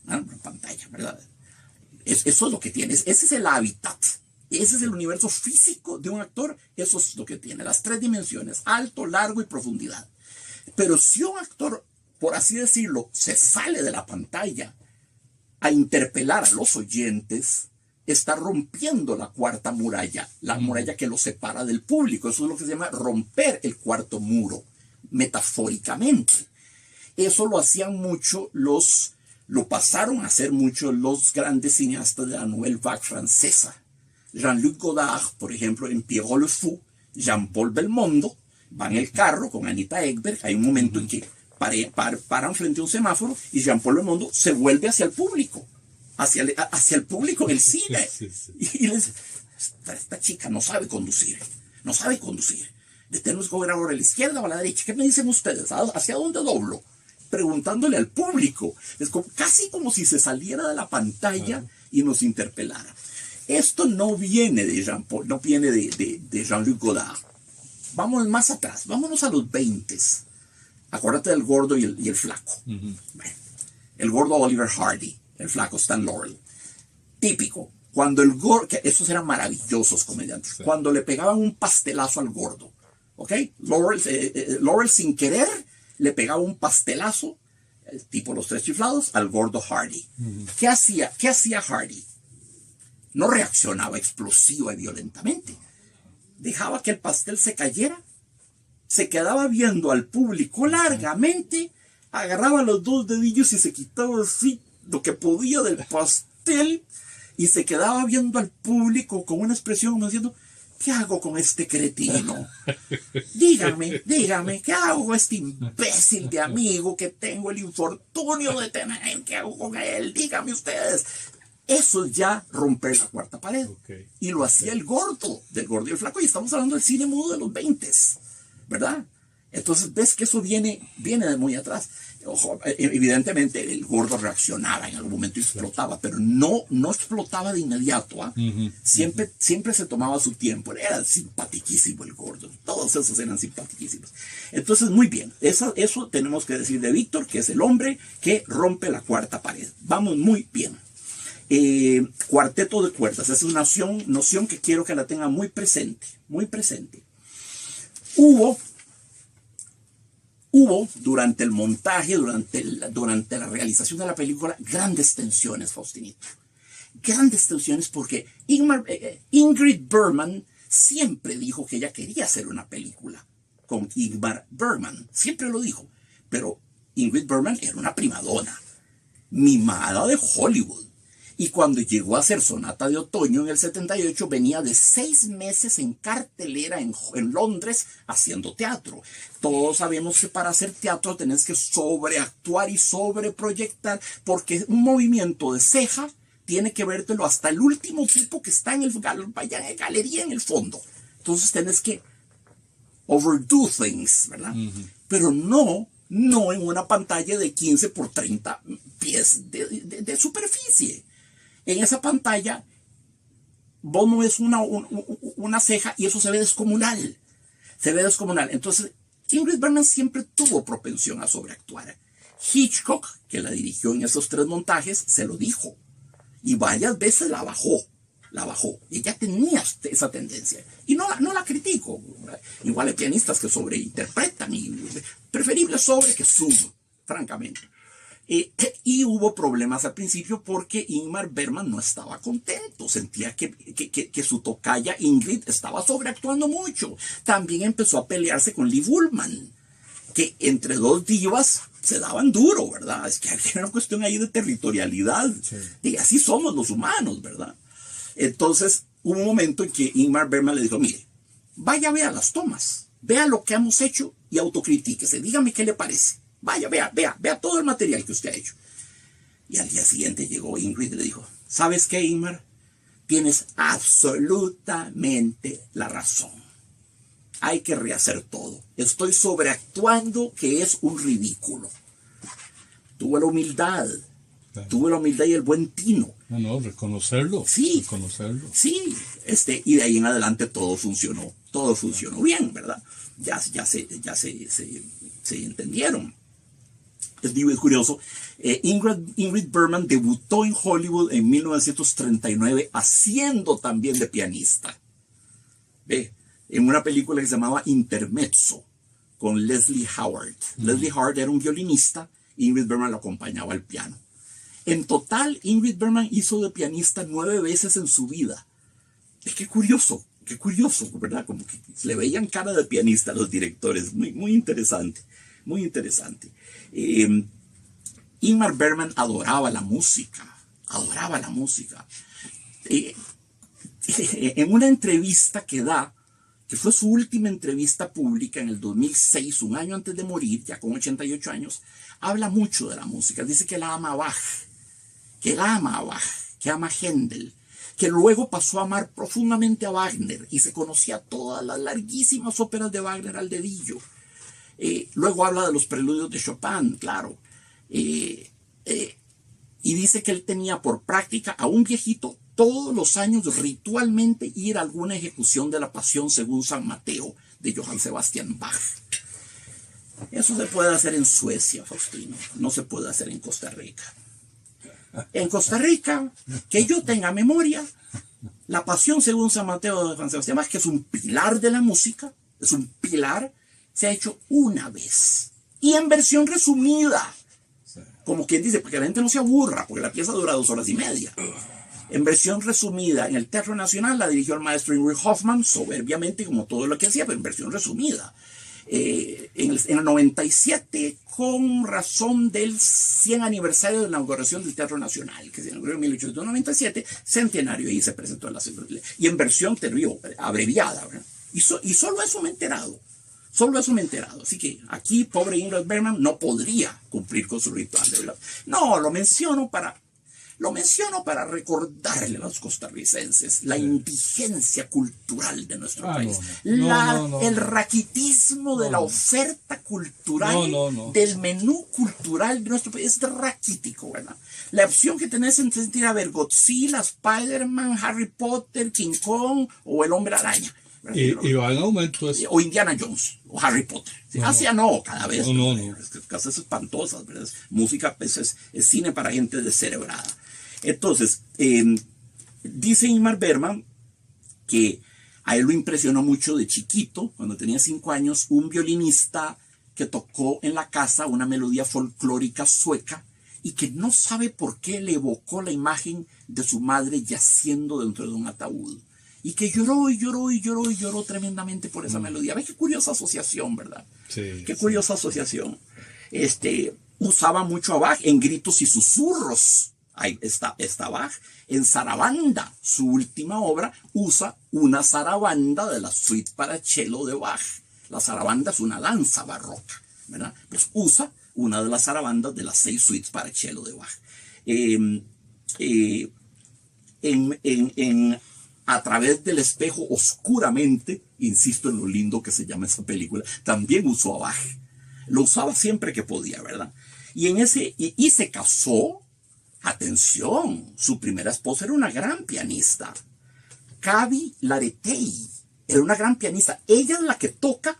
Una pantalla, ¿verdad? Eso es lo que tiene. Ese es el hábitat. Ese es el universo físico de un actor. Eso es lo que tiene. Las 3 dimensiones: alto, largo y profundidad. Pero si un actor, por así decirlo, se sale de la pantalla a interpelar a los oyentes, está rompiendo la cuarta muralla, la muralla que lo separa del público. Eso es lo que se llama romper el cuarto muro, metafóricamente. Eso lo hacían mucho lo pasaron a hacer mucho los grandes cineastas de la Nouvelle Vague francesa. Jean-Luc Godard, por ejemplo, en Pierrot le Fou, Jean-Paul Belmondo, va en el carro con Anita Ekberg. Hay un momento en que paran frente a un semáforo y Jean-Paul Belmondo se vuelve hacia el público, hacia el público en el cine. Y les dice: esta chica no sabe conducir. Tenemos que ver ahora a la izquierda o a la derecha. ¿Qué me dicen ustedes? ¿Hacia dónde doblo? Preguntándole al público. Es casi como si se saliera de la pantalla y nos interpelara. Esto no viene de Jean-Paul, no viene de Jean-Luc Godard. Vamos más atrás, vámonos a los 20s. Acuérdate del gordo y el flaco. Bueno, el gordo Oliver Hardy, el flaco Stan Laurel. Típico. Cuando el gordo, que esos eran maravillosos comediantes, sí. Cuando le pegaban un pastelazo al gordo, ¿ok? Laurel sin querer le pegaba un pastelazo, tipo Los Tres Chiflados, al gordo Hardy. ¿Qué hacía Hardy? No reaccionaba explosiva y violentamente. Dejaba que el pastel se cayera, se quedaba viendo al público largamente, agarraba los 2 dedillos y se quitaba así lo que podía del pastel y se quedaba viendo al público con una expresión como diciendo: ¿qué hago con este cretino? Dígame, ¿qué hago con este imbécil de amigo que tengo el infortunio de tener? ¿Qué hago con él? Dígame ustedes. Eso es ya romper la cuarta pared. Y lo hacía el gordo, del gordo y el flaco. Y estamos hablando del cine mudo de los 20s, ¿verdad? Entonces ves que eso viene de muy atrás. Ojo, evidentemente el gordo reaccionaba en algún momento y explotaba, pero no explotaba de inmediato. Siempre se tomaba su tiempo. Era simpaticísimo el gordo. Todos esos eran simpaticísimos. Entonces, muy bien. Eso tenemos que decir de Víctor, que es el hombre que rompe la cuarta pared. Vamos muy bien. Cuarteto de cuerdas. Esa es una noción que quiero que la tenga muy presente. Muy presente. Hubo durante el montaje, durante la realización de la película, grandes tensiones, Faustinito. Grandes tensiones porque Ingrid Bergman siempre dijo que ella quería hacer una película con Ingmar Bergman. Siempre lo dijo. Pero Ingrid Bergman era una primadona, mimada de Hollywood. Y cuando llegó a hacer Sonata de Otoño en el 78, venía de 6 meses en cartelera en Londres haciendo teatro. Todos sabemos que para hacer teatro tenés que sobreactuar y sobreproyectar, porque un movimiento de ceja tiene que vértelo hasta el último tipo que está en la galería en el fondo. Entonces tenés que overdo things, ¿verdad? Pero no en una pantalla de 15 por 30 pies de superficie. En esa pantalla vos no ves una ceja y eso se ve descomunal. Entonces, Ingrid Bergman siempre tuvo propensión a sobreactuar. Hitchcock, que la dirigió en esos 3 montajes, se lo dijo. Y varias veces la bajó. Ella tenía esa tendencia. Y no la critico. Igual hay pianistas que sobreinterpretan. Y preferible sobre que sub, francamente. Y hubo problemas al principio porque Ingmar Bergman no estaba contento. Sentía que su tocaya Ingrid estaba sobreactuando mucho. También empezó a pelearse con Liv Ullmann, que entre 2 divas se daban duro, ¿verdad? Es que había una cuestión ahí de territorialidad. Sí. Y así somos los humanos, ¿verdad? Entonces hubo un momento en que Ingmar Bergman le dijo: mire, vaya, vea las tomas, vea lo que hemos hecho y autocritíquese, dígame qué le parece. Vaya, vea todo el material que usted ha hecho. Y al día siguiente llegó Ingrid y le dijo: ¿sabes qué, Ingmar? Tienes absolutamente la razón. Hay que rehacer todo. Estoy sobreactuando, que es un ridículo. Tuve la humildad y el buen tino No, reconocerlo. Sí. Reconocerlo. Sí, y de ahí en adelante todo funcionó bien, ¿verdad? Ya se entendieron. Es curioso. Ingrid Bergman debutó en Hollywood en 1939 haciendo también de pianista. ¿Ve? En una película que se llamaba Intermezzo con Leslie Howard. Leslie Howard era un violinista y Ingrid Bergman lo acompañaba al piano. En total, Ingrid Bergman hizo de pianista 9 veces en su vida. Qué curioso, ¿verdad? Como que le veían cara de pianista a los directores. Muy interesante, muy interesante. Ingmar Bergman adoraba la música. En una entrevista que da, que fue su última entrevista pública en el 2006, un año antes de morir, ya con 88 años, habla mucho de la música. Dice que la ama a Bach, que ama a Händel, que luego pasó a amar profundamente a Wagner y se conocía todas las larguísimas óperas de Wagner al dedillo. Luego habla de los preludios de Chopin, claro. Y dice que él tenía por práctica a un viejito todos los años ritualmente ir a alguna ejecución de la Pasión según San Mateo de Johann Sebastian Bach. Eso se puede hacer en Suecia, Faustino, no se puede hacer en Costa Rica. En Costa Rica, que yo tenga memoria, la Pasión según San Mateo de Johann Sebastian Bach, que es un pilar de la música, se ha hecho una vez. Y en versión resumida, como quien dice, porque la gente no se aburra, porque la pieza dura 2 horas y media. En versión resumida, en el Teatro Nacional la dirigió el maestro Ingrid Hoffman, soberbiamente como todo lo que hacía, pero en versión resumida. En el 97, con razón del 100 aniversario de la inauguración del Teatro Nacional, que se inauguró en 1897, centenario, y se presentó en la y en versión abreviada, ¿verdad? Y solo eso me he enterado. Así que aquí, pobre Ingrid Bergman no podría cumplir con su ritual, ¿verdad? No, lo menciono para recordarle a los costarricenses la indigencia cultural de nuestro país. El raquitismo de la oferta cultural, del menú cultural de nuestro país es raquítico, ¿verdad? La opción que tenés entre ir a ver Godzilla, Spider-Man, Harry Potter, King Kong o El Hombre Araña. Y va en aumento eso. O Indiana Jones, o Harry Potter. Cada vez. Es que cosas espantosas, ¿verdad? Música, pues, es cine para gente descerebrada. Entonces, dice Ingmar Bergman que a él lo impresionó mucho de chiquito, cuando tenía 5 años, un violinista que tocó en la casa una melodía folclórica sueca y que no sabe por qué le evocó la imagen de su madre yaciendo dentro de un ataúd. Y que lloró tremendamente por esa melodía. ¿Ves qué curiosa asociación, verdad? Sí. Qué curiosa asociación. Usaba mucho a Bach en gritos y susurros. Ahí está Bach. En Sarabanda, su última obra, usa una zarabanda de la suite para cello de Bach. La zarabanda es una danza barroca, ¿verdad? Pues usa una de las zarabandas de las 6 suites para cello de Bach. A través del espejo, oscuramente, insisto en lo lindo que se llama esa película, también usó a Bach. Lo usaba siempre que podía, ¿verdad? Y se casó. Atención, su primera esposa era una gran pianista. Kavi Laretei era una gran pianista. Ella es la que toca.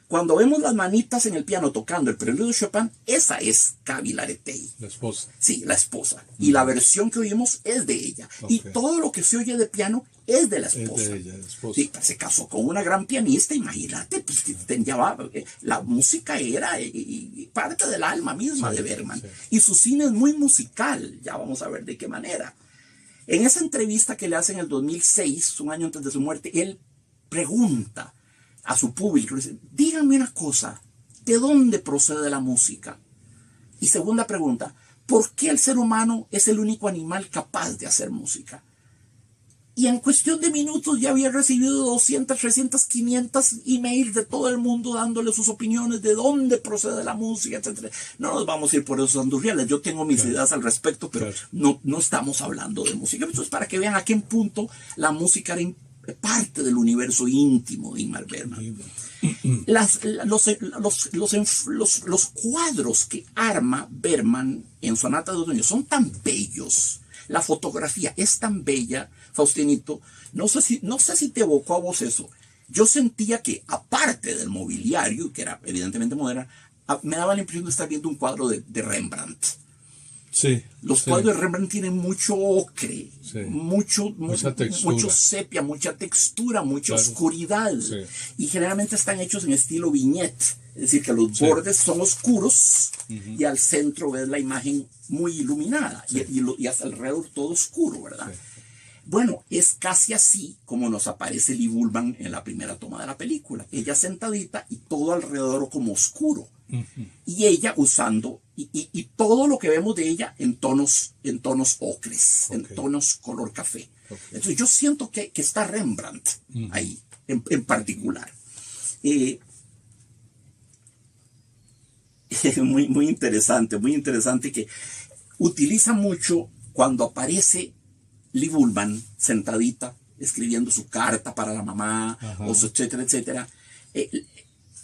Cuando vemos las manitas en el piano tocando el preludio de Chopin, esa es Kavi Laretei. La esposa. Sí, la esposa. Y la versión que oímos es de ella. Okay. Y todo lo que se oye de piano es de la esposa. Es de ella, la esposa. Sí, se casó con una gran pianista, imagínate, pues la música era parte del alma misma de Bergman. Sí. Y su cine es muy musical, ya vamos a ver de qué manera. En esa entrevista que le hace en el 2006, un año antes de su muerte, él pregunta a su público, dice, díganme una cosa, ¿de dónde procede la música? Y segunda pregunta, ¿por qué el ser humano es el único animal capaz de hacer música? Y en cuestión de minutos ya había recibido 200, 300, 500 emails de todo el mundo dándole sus opiniones de dónde procede la música, etc. No nos vamos a ir por esos andurriales. Yo tengo mis ideas al respecto, pero no estamos hablando de música. Entonces, para que vean a qué punto la música era parte del universo íntimo de Ingmar Bergman. Los cuadros que arma Bergman en Sonata de Otoño son tan bellos, La fotografía es tan bella, Faustinito, no sé si te evocó a vos eso. Yo sentía que, aparte del mobiliario, que era evidentemente moderna, me daba la impresión de estar viendo un cuadro de Rembrandt. Sí. Los cuadros de Rembrandt tienen mucho ocre, Sí. mucho sepia, mucha textura, mucha oscuridad. Sí. Y generalmente están hechos en estilo viñette. Es decir, que los bordes son oscuros y al centro ves la imagen muy iluminada y hasta alrededor todo oscuro, ¿verdad? Sí. Bueno, es casi así como nos aparece Lee Bullman en la primera toma de la película. Ella sentadita y todo alrededor como oscuro. Y ella usando, y todo lo que vemos de ella en tonos ocres, en tonos color café. Entonces yo siento que está Rembrandt ahí, en particular. Muy interesante que utiliza mucho cuando aparece Lee Bullman sentadita, escribiendo su carta para la mamá, o su etcétera, etcétera.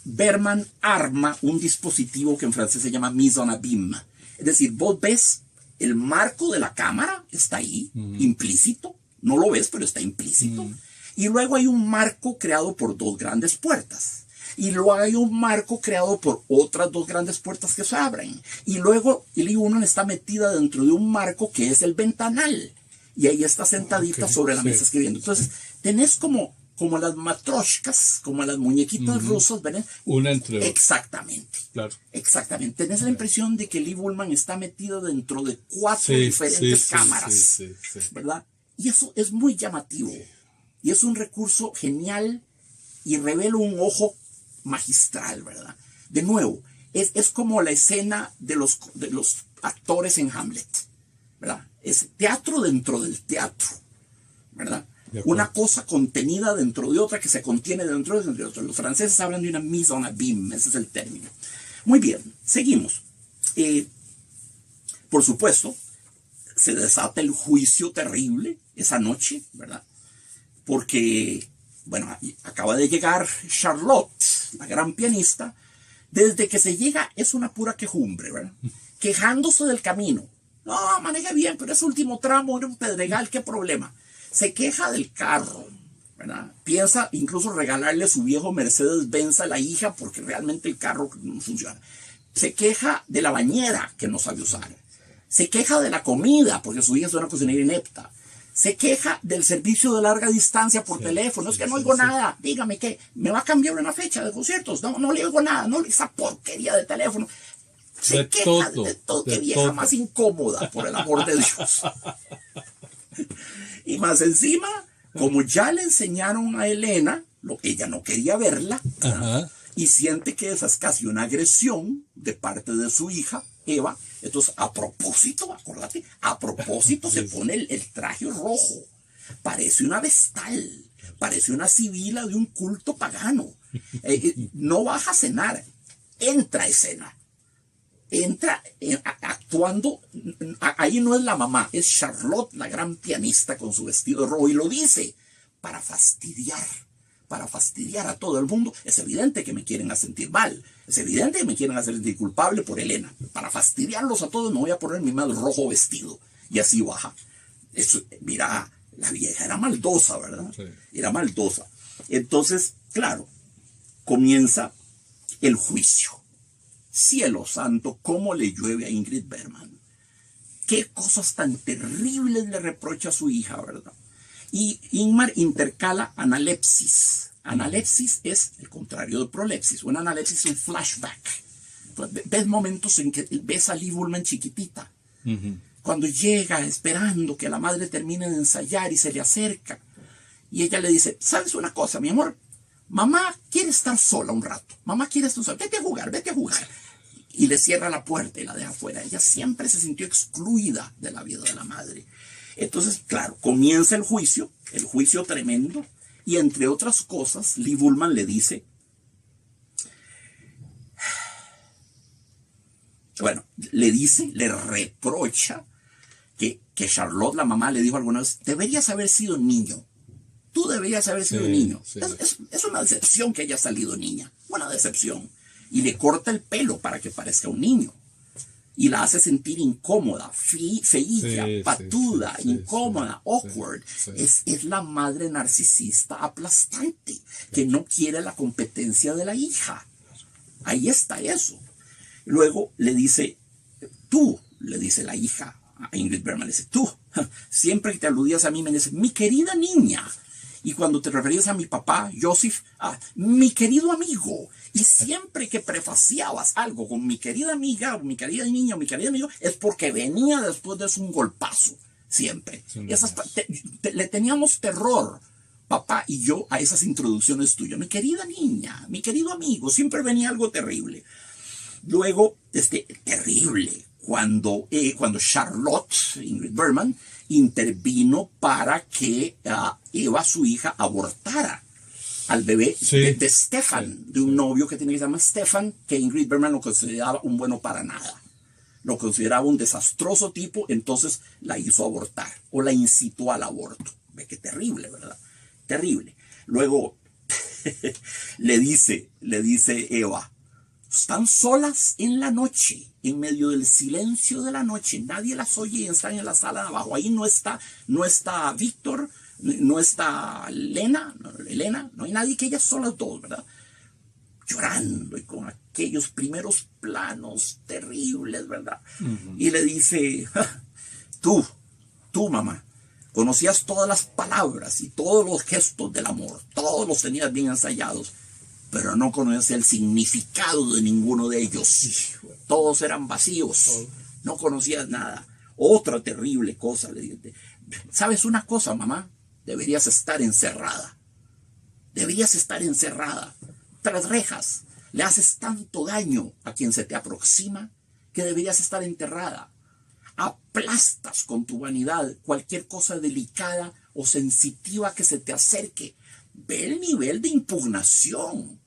Berman arma un dispositivo que en francés se llama mise en abîme. Es decir, vos ves el marco de la cámara, está ahí, implícito. No lo ves, pero está implícito. Y luego hay un marco creado por dos grandes puertas. Y luego hay un marco creado por otras dos grandes puertas que se abren. Y luego Lee Bullman está metida dentro de un marco que es el ventanal. Y ahí está sentadita sobre la mesa escribiendo. Entonces, tenés como las matroshkas, como las muñequitas rusas, ¿verdad? Una entre otras. Exactamente. Claro. Exactamente. Tenés la impresión de que Lee Bullman está metido dentro de cuatro diferentes cámaras, ¿verdad? Y eso es muy llamativo. Y es un recurso genial y revela un ojo magistral, ¿verdad? De nuevo, es como la escena de los actores en Hamlet, ¿verdad? Es teatro dentro del teatro, ¿verdad? Una cosa contenida dentro de otra que se contiene dentro de otra. Los franceses hablan de una mise en abîme, ese es el término. Muy bien, seguimos. Por supuesto, se desata el juicio terrible esa noche, ¿verdad? Porque, bueno, acaba de llegar Charlotte, la gran pianista. Desde que se llega es una pura quejumbre, ¿verdad? Quejándose del camino. No, maneja bien, pero ese último tramo era un pedregal, ¿qué problema? Se queja del carro, ¿verdad? Piensa incluso regalarle su viejo Mercedes-Benz a la hija porque realmente el carro no funciona. Se queja de la bañera que no sabe usar. Se queja de la comida porque su hija es una cocinera inepta. Se queja del servicio de larga distancia por teléfono. Es que no oigo nada. Dígame qué, me va a cambiar una fecha de conciertos. No le oigo nada. No, esa porquería de teléfono. Se queja de todo. Qué vieja más incómoda, por el amor de Dios. Y más encima, como ya le enseñaron a Elena, lo que ella no quería verla, y siente que esa es casi una agresión de parte de su hija, Eva. Entonces, a propósito, acordate, se pone el traje rojo. Parece una vestal, parece una sibila de un culto pagano. No baja a cenar, entra a escena. Entra actuando, ahí no es la mamá, es Charlotte, la gran pianista con su vestido rojo, y lo dice para fastidiar a todo el mundo. Es evidente que me quieren hacer sentir mal, es evidente que me quieren hacer sentir culpable por Elena. Para fastidiarlos a todos me voy a poner mi mal rojo vestido, y así baja. Eso, mira, la vieja era maldosa, ¿verdad? Sí. Era maldosa. Entonces, claro, comienza el juicio. Cielo santo, cómo le llueve a Ingrid Bergman. Qué cosas tan terribles le reprocha a su hija, ¿verdad? Y Ingmar intercala analepsis. Analepsis es el contrario de prolepsis. Una analepsis es un flashback. Ves momentos en que ves a Lee Bullman chiquitita. Cuando llega esperando que la madre termine de ensayar y se le acerca. Y ella le dice, ¿sabes una cosa, mi amor? Mamá quiere estar sola un rato. Mamá quiere estar sola. Vete a jugar, vete a jugar. Y le cierra la puerta y la deja afuera. Ella siempre se sintió excluida de la vida de la madre. Entonces, claro, comienza el juicio tremendo. Y entre otras cosas, Lee Bullman le dice, le reprocha que Charlotte, la mamá, le dijo alguna vez, deberías haber sido niño. Tú deberías haber sido niño. Sí. Es una decepción que haya salido niña. Una decepción. Y le corta el pelo para que parezca un niño. y la hace sentir incómoda, feilla, Sí, patuda, sí, sí, incómoda, sí, awkward. sí. Es la madre narcisista aplastante que no quiere la competencia de la hija. Ahí está eso. Luego le dice, tú, le dice la hija a Ingrid Bergman, le dice, tú, siempre que te aludías a mí me dices, mi querida niña. Y cuando te referías a mi papá, Joseph, mi querido amigo. Y siempre que prefaciabas algo con mi querida amiga, o mi querida niña, o mi querido amigo, es porque venía después de eso un golpazo. Siempre. Le teníamos terror, papá y yo, a esas introducciones tuyas. Mi querida niña, mi querido amigo, siempre venía algo terrible. Luego, terrible, cuando Charlotte, Ingrid Bergman, intervino para que Eva, su hija, abortara al bebé de Stefan, de un novio que tenía que se llama Stefan, que Ingrid Bergman lo consideraba un bueno para nada. Lo consideraba un desastroso tipo, entonces la hizo abortar, o la incitó al aborto. Ve qué terrible, ¿verdad? Terrible. Luego, le dice Eva, están solas en la noche, en medio del silencio de la noche. Nadie las oye y están en la sala de abajo. Ahí no está Víctor, no está Elena, no hay nadie, que ellas son las dos, ¿verdad? Llorando y con aquellos primeros planos terribles, ¿verdad? Y le dice, tú, mamá, conocías todas las palabras y todos los gestos del amor, todos los tenías bien ensayados, pero no conocías el significado de ninguno de ellos. Todos eran vacíos, no conocías nada. Otra terrible cosa, le dije, ¿sabes una cosa, mamá? Deberías estar encerrada. Tras rejas. Le haces tanto daño a quien se te aproxima que deberías estar enterrada. Aplastas con tu vanidad cualquier cosa delicada o sensitiva que se te acerque. Ve el nivel de impugnación.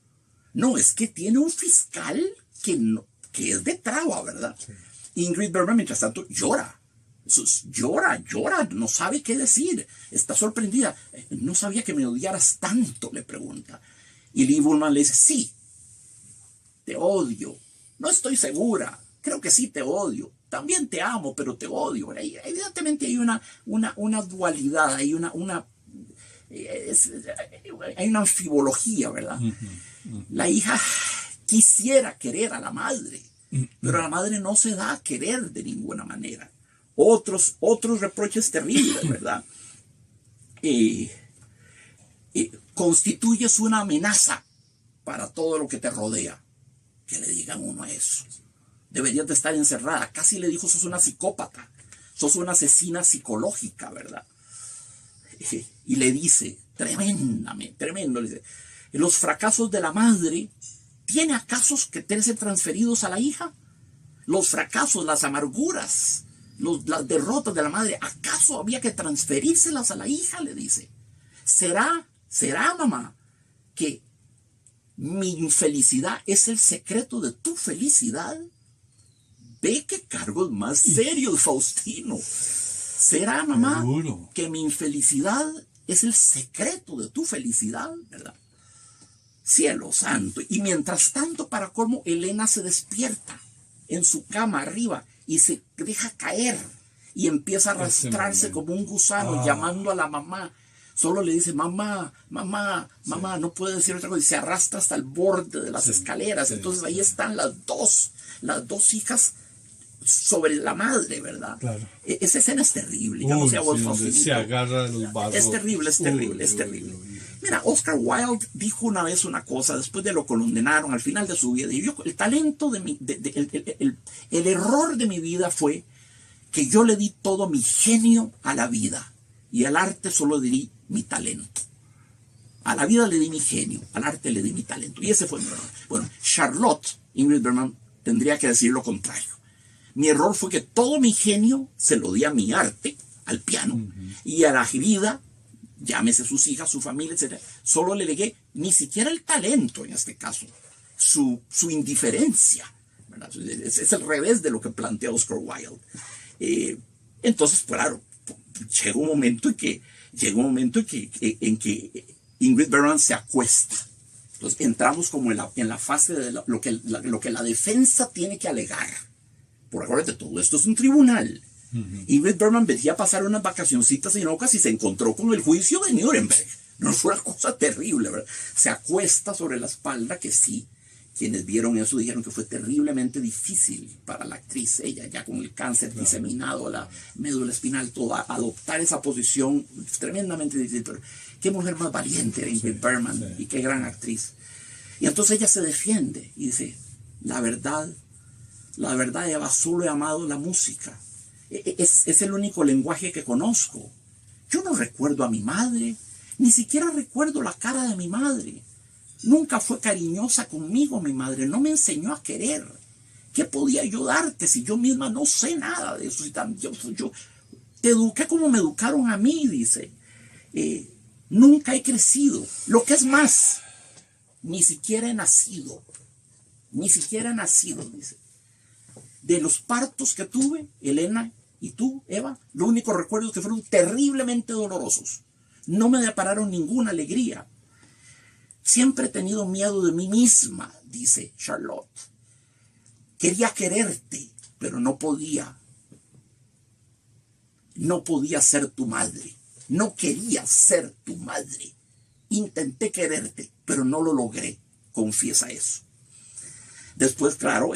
No, es que tiene un fiscal que es de traba, ¿verdad? Sí. Ingrid Bergman, mientras tanto, llora, no sabe qué decir, está sorprendida. No sabía que me odiaras tanto, le pregunta. Y Lee Bullman le dice, sí, te odio. No estoy segura, creo que sí te odio. También te amo, pero te odio. Evidentemente hay una dualidad, hay una anfibología, ¿verdad? La hija quisiera querer a la madre, pero la madre no se da a querer de ninguna manera. Otros reproches terribles, ¿verdad? Constituyes una amenaza para todo lo que te rodea. Que le digan uno eso. Deberías de estar encerrada. Casi le dijo, sos una psicópata, sos una asesina psicológica, ¿verdad? Y le dice, tremendo, le dice, los fracasos de la madre, ¿tiene acaso que ser transferidos a la hija? Los fracasos, las amarguras, las derrotas de la madre, ¿acaso había que transferírselas a la hija? Le dice. ¿Será, mamá, que mi infelicidad es el secreto de tu felicidad? Ve qué cargos más serios, Faustino. ¿Será, mamá, que mi infelicidad es el secreto de tu felicidad? ¿Verdad? Cielo santo. Y mientras tanto, para colmo, Elena se despierta en su cama arriba y se deja caer y empieza a arrastrarse como un gusano, llamando a la mamá. Solo le dice, mamá, no puede decir otra cosa. Y se arrastra hasta el borde de las escaleras. Entonces ahí están las dos hijas sobre la madre, ¿verdad? Claro. Esa escena es terrible. Yo no sé a vos, se agarra los vasos. Es terrible. Mira, Oscar Wilde dijo una vez una cosa, después de lo condenaron al final de su vida. Y el talento el error de mi vida fue que yo le di todo mi genio a la vida. Y al arte solo le di mi talento. A la vida le di mi genio, al arte le di mi talento. Y ese fue mi error. Bueno, Charlotte, Ingrid Bergman, tendría que decir lo contrario. Mi error fue que todo mi genio se lo di a mi arte, al piano, y a la vida, llámese sus hijas, su familia, etc. Solo le legué ni siquiera el talento, en este caso, su indiferencia, ¿verdad? Es el revés de lo que plantea Oscar Wilde. Entonces, claro, llega un momento en que Ingrid Bergman se acuesta. Entonces entramos como en la fase de lo que la defensa tiene que alegar. Por acuérdate, todo esto es un tribunal. Ingrid Bergman venía a pasar unas vacacioncitas en Ocas y se encontró con el juicio de Nuremberg. No fue una cosa terrible, ¿verdad? Se acuesta sobre la espalda, que sí, quienes vieron eso dijeron que fue terriblemente difícil para la actriz, ella ya con el cáncer diseminado, la médula espinal, toda, adoptar esa posición tremendamente difícil. Pero qué mujer más valiente era Ingrid Bergman, y qué gran actriz. Y entonces ella se defiende y dice, la verdad, Eva, solo he amado la música. Es el único lenguaje que conozco. Yo no recuerdo a mi madre, ni siquiera recuerdo la cara de mi madre. Nunca fue cariñosa conmigo mi madre, no me enseñó a querer. ¿Qué podía yo darte si yo misma no sé nada de eso? Yo te eduqué como me educaron a mí, dice. Nunca he crecido. Lo que es más, ni siquiera he nacido. Ni siquiera he nacido, dice. De los partos que tuve, Elena y tú, Eva, lo único recuerdo es que fueron terriblemente dolorosos. No me depararon ninguna alegría. Siempre he tenido miedo de mí misma, dice Charlotte. Quería quererte, pero no podía. No podía ser tu madre. No quería ser tu madre. Intenté quererte, pero no lo logré. Confiesa eso. Después, claro,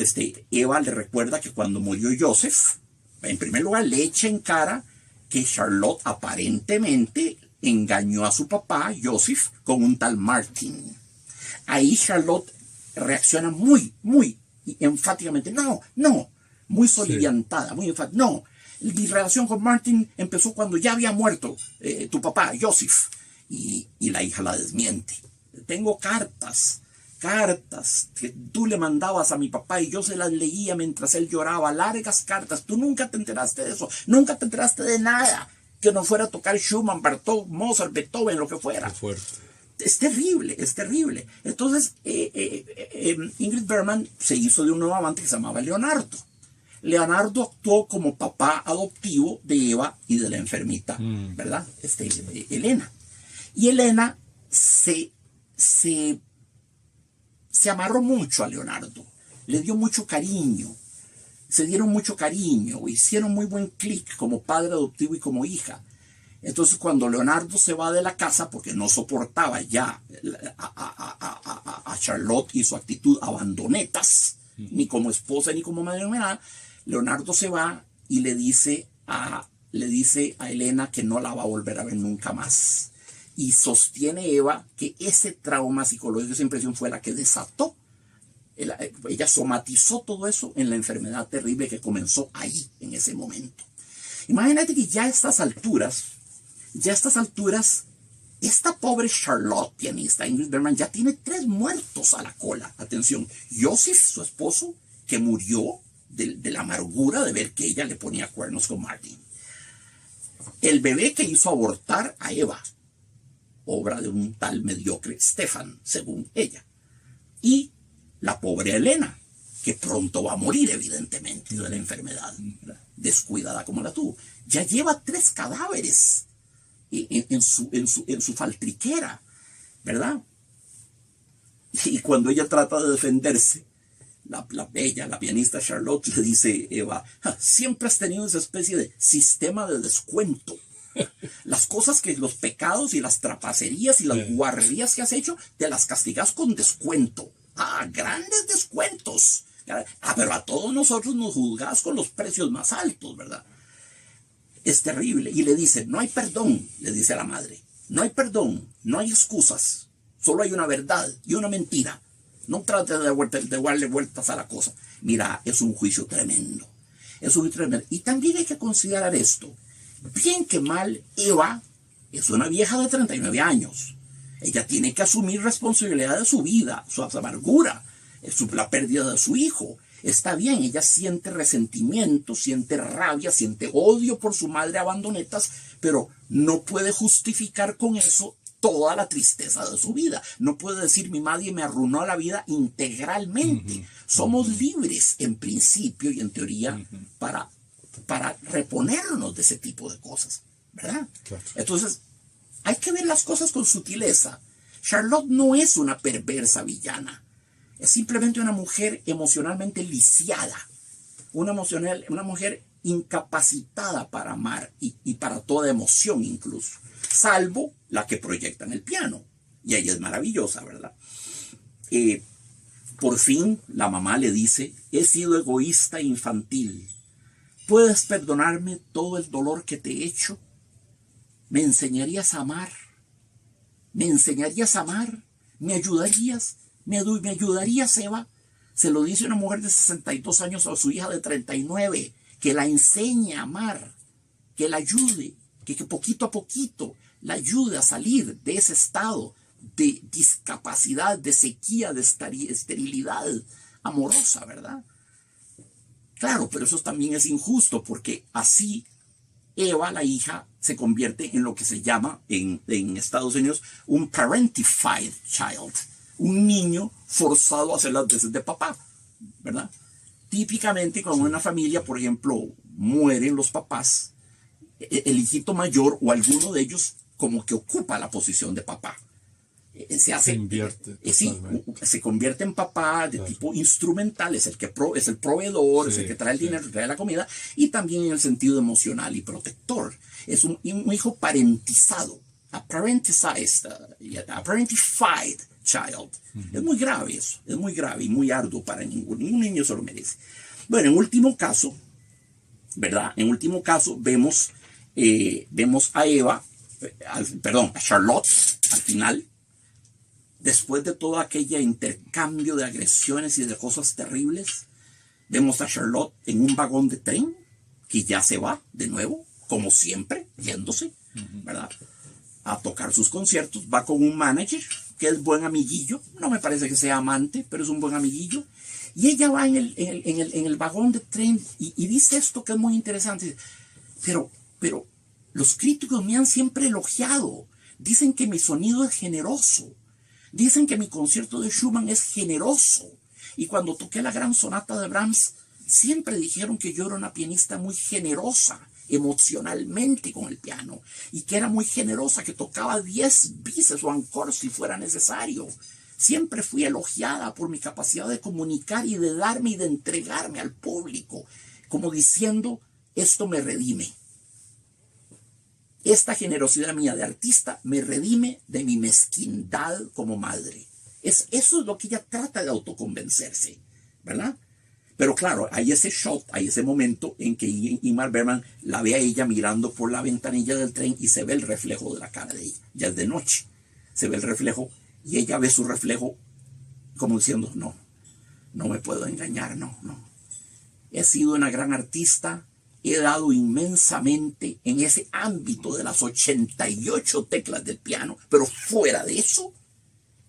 Eva le recuerda que cuando murió Joseph, en primer lugar le echa en cara que Charlotte aparentemente engañó a su papá, Joseph, con un tal Martin. Ahí Charlotte reacciona muy enfáticamente. No, muy soliviantada, muy enfática. No, mi relación con Martin empezó cuando ya había muerto tu papá, Joseph. Y la hija la desmiente. Tengo cartas que tú le mandabas a mi papá y yo se las leía mientras él lloraba, largas cartas. Tú nunca te enteraste de eso, nunca te enteraste de nada que no fuera a tocar Schumann, Bartók, Mozart, Beethoven, lo que fuera. Qué fuerte. Es terrible, es terrible. Entonces, Ingrid Bergman se hizo de un nuevo amante que se llamaba Leonardo. Leonardo actuó como papá adoptivo de Eva y de la enfermita, ¿verdad? Elena. Y Elena se amarró mucho a Leonardo, le dio mucho cariño, se dieron mucho cariño, hicieron muy buen clic como padre adoptivo y como hija. Entonces cuando Leonardo se va de la casa porque no soportaba ya a Charlotte y su actitud abandonetas, ni como esposa ni como madre, Leonardo se va y le dice a Elena que no la va a volver a ver nunca más. Y sostiene Eva que ese trauma psicológico, esa impresión fue la que desató. Ella somatizó todo eso en la enfermedad terrible que comenzó ahí, en ese momento. Imagínate que ya a estas alturas, esta pobre Charlotte, pianista Ingrid Bergman, ya tiene 3 muertos a la cola. Atención, Joseph, su esposo, que murió de la amargura de ver que ella le ponía cuernos con Martin. El bebé que hizo abortar a Eva, obra de un tal mediocre Stefan, según ella. Y la pobre Elena, que pronto va a morir, evidentemente, de la enfermedad, descuidada como la tuvo. Ya lleva 3 cadáveres en su faltriquera, ¿verdad? Y cuando ella trata de defenderse, la pianista Charlotte le dice, Eva, siempre has tenido esa especie de sistema de descuento. Las cosas los pecados y las trapacerías y las guarrerías que has hecho, te las castigas con descuento. Grandes descuentos. Pero a todos nosotros nos juzgas con los precios más altos, ¿verdad? Es terrible. Y le dice, no hay perdón, le dice a la madre. No hay perdón, no hay excusas. Solo hay una verdad y una mentira. No trates de darle vueltas a la cosa. Mira, es un juicio tremendo. Es un juicio tremendo. Y también hay que considerar esto. Bien que mal, Eva es una vieja de 39 años. Ella tiene que asumir responsabilidad de su vida, su amargura, la pérdida de su hijo. Está bien, ella siente resentimiento, siente rabia, siente odio por su madre abandonetas, pero no puede justificar con eso toda la tristeza de su vida. No puede decir, mi madre me arruinó la vida integralmente. Somos libres en principio y en teoría para reponernos de ese tipo de cosas, ¿verdad? Claro. Entonces, hay que ver las cosas con sutileza. Charlotte no es una perversa villana. Es simplemente una mujer emocionalmente lisiada. una mujer incapacitada para amar y para toda emoción incluso, salvo la que proyecta en el piano. Y ella es maravillosa, ¿verdad? Por fin la mamá le dice, he sido egoísta e infantil. ¿Puedes perdonarme todo el dolor que te he hecho? ¿Me enseñarías a amar? ¿Me enseñarías a amar? ¿Me ayudarías? ¿Me ayudarías, Eva? Se lo dice una mujer de 62 años a su hija de 39, que la enseñe a amar, que la ayude, que poquito a poquito la ayude a salir de ese estado de discapacidad, de sequía, de esterilidad amorosa, ¿verdad? Claro, pero eso también es injusto, porque así Eva, la hija, se convierte en lo que se llama en Estados Unidos un parentified child, un niño forzado a hacer las veces de papá, ¿verdad? Típicamente cuando en una familia, por ejemplo, mueren los papás, el hijito mayor o alguno de ellos como que ocupa la posición de papá. Se invierte, se convierte en papá de tipo instrumental, es el proveedor, es el que trae el dinero, trae la comida, y también en el sentido emocional y protector. Es un hijo parentizado, a parentified child. Es muy grave eso, es muy grave y muy arduo para ningún niño se lo merece. Bueno, en último caso, ¿verdad? En último caso vemos a Eva, a Charlotte al final. Después de todo aquel intercambio de agresiones y de cosas terribles, vemos a Charlotte en un vagón de tren que ya se va de nuevo, como siempre, yéndose, ¿verdad? A tocar sus conciertos. Va con un manager que es buen amiguillo, no me parece que sea amante, pero es un buen amiguillo. Y ella va en el vagón de tren y dice esto que es muy interesante. Pero los críticos me han siempre elogiado. Dicen que mi sonido es generoso. Dicen que mi concierto de Schumann es generoso. Y cuando toqué la gran sonata de Brahms, siempre dijeron que yo era una pianista muy generosa emocionalmente con el piano. Y que era muy generosa, que tocaba 10 bises o encores si fuera necesario. Siempre fui elogiada por mi capacidad de comunicar y de darme y de entregarme al público. Como diciendo, esto me redime. Esta generosidad mía de artista me redime de mi mezquindad como madre. Eso es lo que ella trata de autoconvencerse, ¿verdad? Pero claro, hay ese shot, hay ese momento en que Ingmar Bergman la ve a ella mirando por la ventanilla del tren y se ve el reflejo de la cara de ella. Ya es de noche. Se ve el reflejo y ella ve su reflejo como diciendo, no me puedo engañar, no. He sido una gran artista. He dado inmensamente en ese ámbito de las 88 teclas del piano, pero fuera de eso,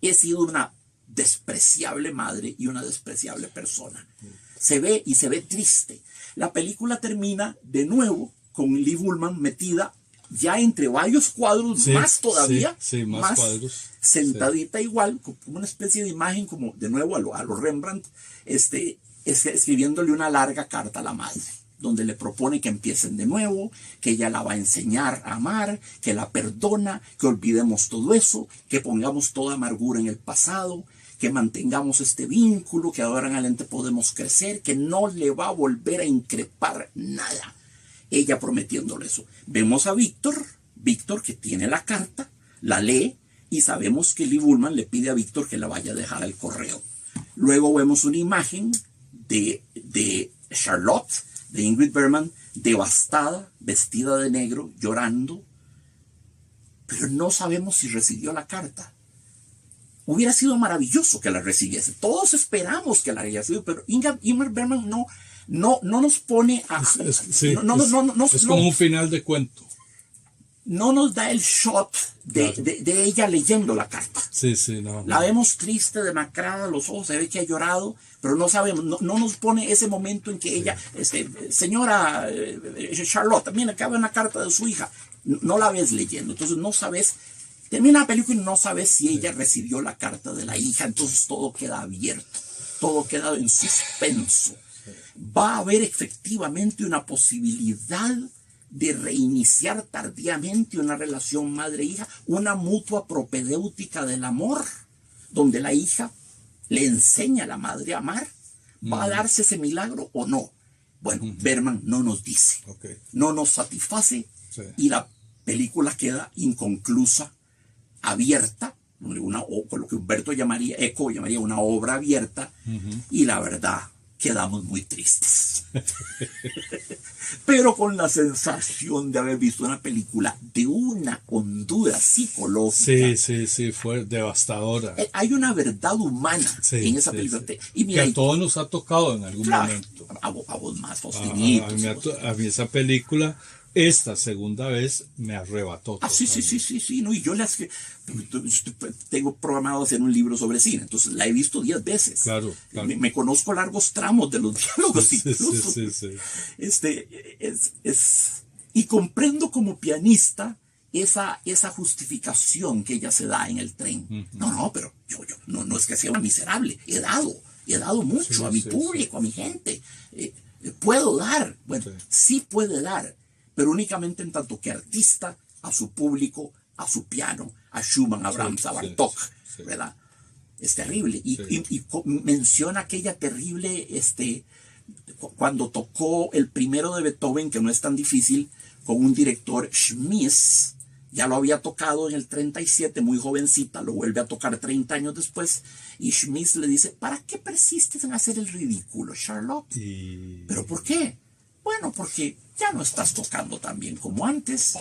he sido una despreciable madre y una despreciable persona. Se ve triste. La película termina de nuevo con Liv Ullmann metida ya entre varios cuadros, más todavía, más cuadros, sentadita igual, como una especie de imagen, como de nuevo a lo Rembrandt, escribiéndole una larga carta a la madre, donde le propone que empiecen de nuevo, que ella la va a enseñar a amar, que la perdona, que olvidemos todo eso, que pongamos toda amargura en el pasado, que mantengamos este vínculo, que ahora en adelante podemos crecer, que no le va a volver a increpar nada. Ella prometiéndole eso. Vemos a Víctor que tiene la carta, la lee, y sabemos que Liv Ullmann le pide a Víctor que la vaya a dejar al correo. Luego vemos una imagen de Charlotte, de Ingrid Bergman, devastada, vestida de negro, llorando, pero no sabemos si recibió la carta. Hubiera sido maravilloso que la recibiese. Todos esperamos que la haya recibido, pero Ingmar Bergman no nos pone a... Es como un final de cuento. No nos da el shot de ella leyendo la carta. La vemos triste, demacrada, los ojos se ve que ha llorado, pero no sabemos, no nos pone ese momento en que ella, señora Charlotte, también acaba una carta de su hija, no la ves leyendo, entonces no sabes, termina la película y no sabes si ella recibió la carta de la hija, entonces todo queda abierto, todo queda en suspenso. Va a haber efectivamente una posibilidad de reiniciar tardíamente una relación madre-hija, una mutua propedéutica del amor, donde la hija le enseña a la madre a amar. ¿Va a darse ese milagro o no? Bueno, Bergman no nos dice, Ok. no nos satisface Sí. y la película queda inconclusa, abierta, con lo que Eco llamaría una obra abierta, y la verdad, quedamos muy tristes. Pero con la sensación de haber visto una película de una hondura psicológica. Sí, fue devastadora. Hay una verdad humana Sí, en esa sí, película. sí. Y mira, Que a todos nos ha tocado en algún claro, momento. a vos más, A Faustinitos. a mí esa película, esta segunda vez, me arrebató. Sí, no, y yo tengo programado hacer un libro sobre cine, entonces la he visto 10 veces. Claro. Me conozco largos tramos de los diálogos incluso. Sí. Y comprendo como pianista esa justificación que ella se da en el tren. No, pero yo no es que sea una miserable, he dado mucho a mi público, a mi gente. Puedo dar, bueno, sí puede dar, pero únicamente en tanto que artista, a su público, a su piano, a Schumann, a Brahms, a Bartók, ¿verdad? Es terrible. Y menciona aquella terrible, cuando tocó el primero de Beethoven, que no es tan difícil, con un director, Schmitz, ya lo había tocado en el 37, muy jovencita, lo vuelve a tocar 30 años después, y Schmitz le dice, ¿para qué persistes en hacer el ridículo, Charlotte? ¿Pero por qué? Bueno, porque ya no estás tocando tan bien como antes,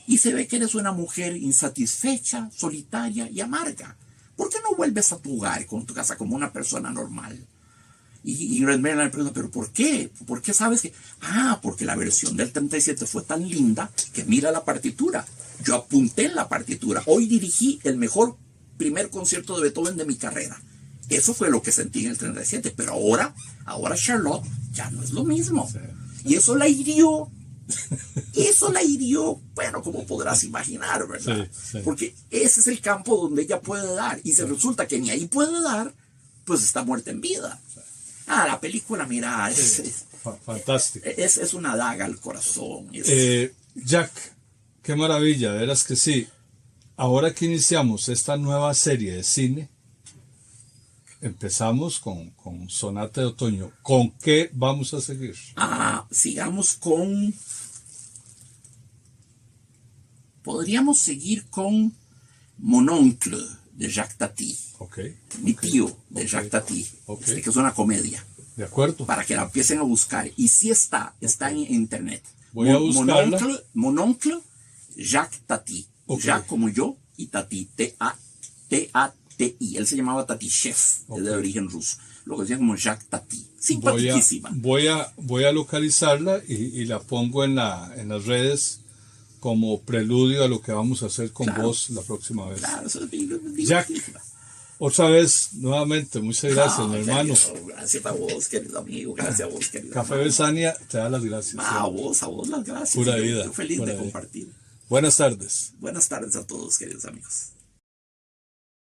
y se ve que eres una mujer insatisfecha, solitaria y amarga. ¿Por qué no vuelves a tu hogar, con tu casa, como una persona normal? Y Redmayne le pregunta, ¿pero por qué? ¿Por qué sabes que? Porque la versión del 37 fue tan linda que mira la partitura. Yo apunté en la partitura. Hoy dirigí el mejor primer concierto de Beethoven de mi carrera. Eso fue lo que sentí en el 37. Pero ahora Charlotte ya no es lo mismo. Sí. Y eso la hirió. Bueno, como podrás imaginar, ¿verdad? Sí. Porque ese es el campo donde ella puede dar. Y se resulta que ni ahí puede dar, pues está muerta en vida. La película, mira, es fantástico. Es una daga al corazón. Jack, qué maravilla, verás que sí. Ahora que iniciamos esta nueva serie de cine, empezamos con Sonata de Otoño. ¿Con qué vamos a seguir? Sigamos con... Podríamos seguir con Mon oncle de Jacques Tati. Mi tío de Jacques Tati. Que es una comedia. De acuerdo. Para que la empiecen a buscar. Y sí está en internet. Voy a buscarla. Mon oncle Jacques Tati. Jacques como yo y Tati. T-A-T-I. Él se llamaba Tati Chef. Es de origen ruso. Lo que decía como Jacques Tati. Simpaticísima. Voy a localizarla y la pongo en las redes como preludio a lo que vamos a hacer con vos la próxima vez. Claro, eso es Jack, otra vez, nuevamente, muchas gracias, mi hermano. Gracias a vos, querido amigo. Gracias a vos, querido Café hermano. Besania te da las gracias. A vos las gracias. Pura vida. Estoy feliz Pura de vida. compartir. Buenas tardes. Buenas tardes a todos, queridos amigos.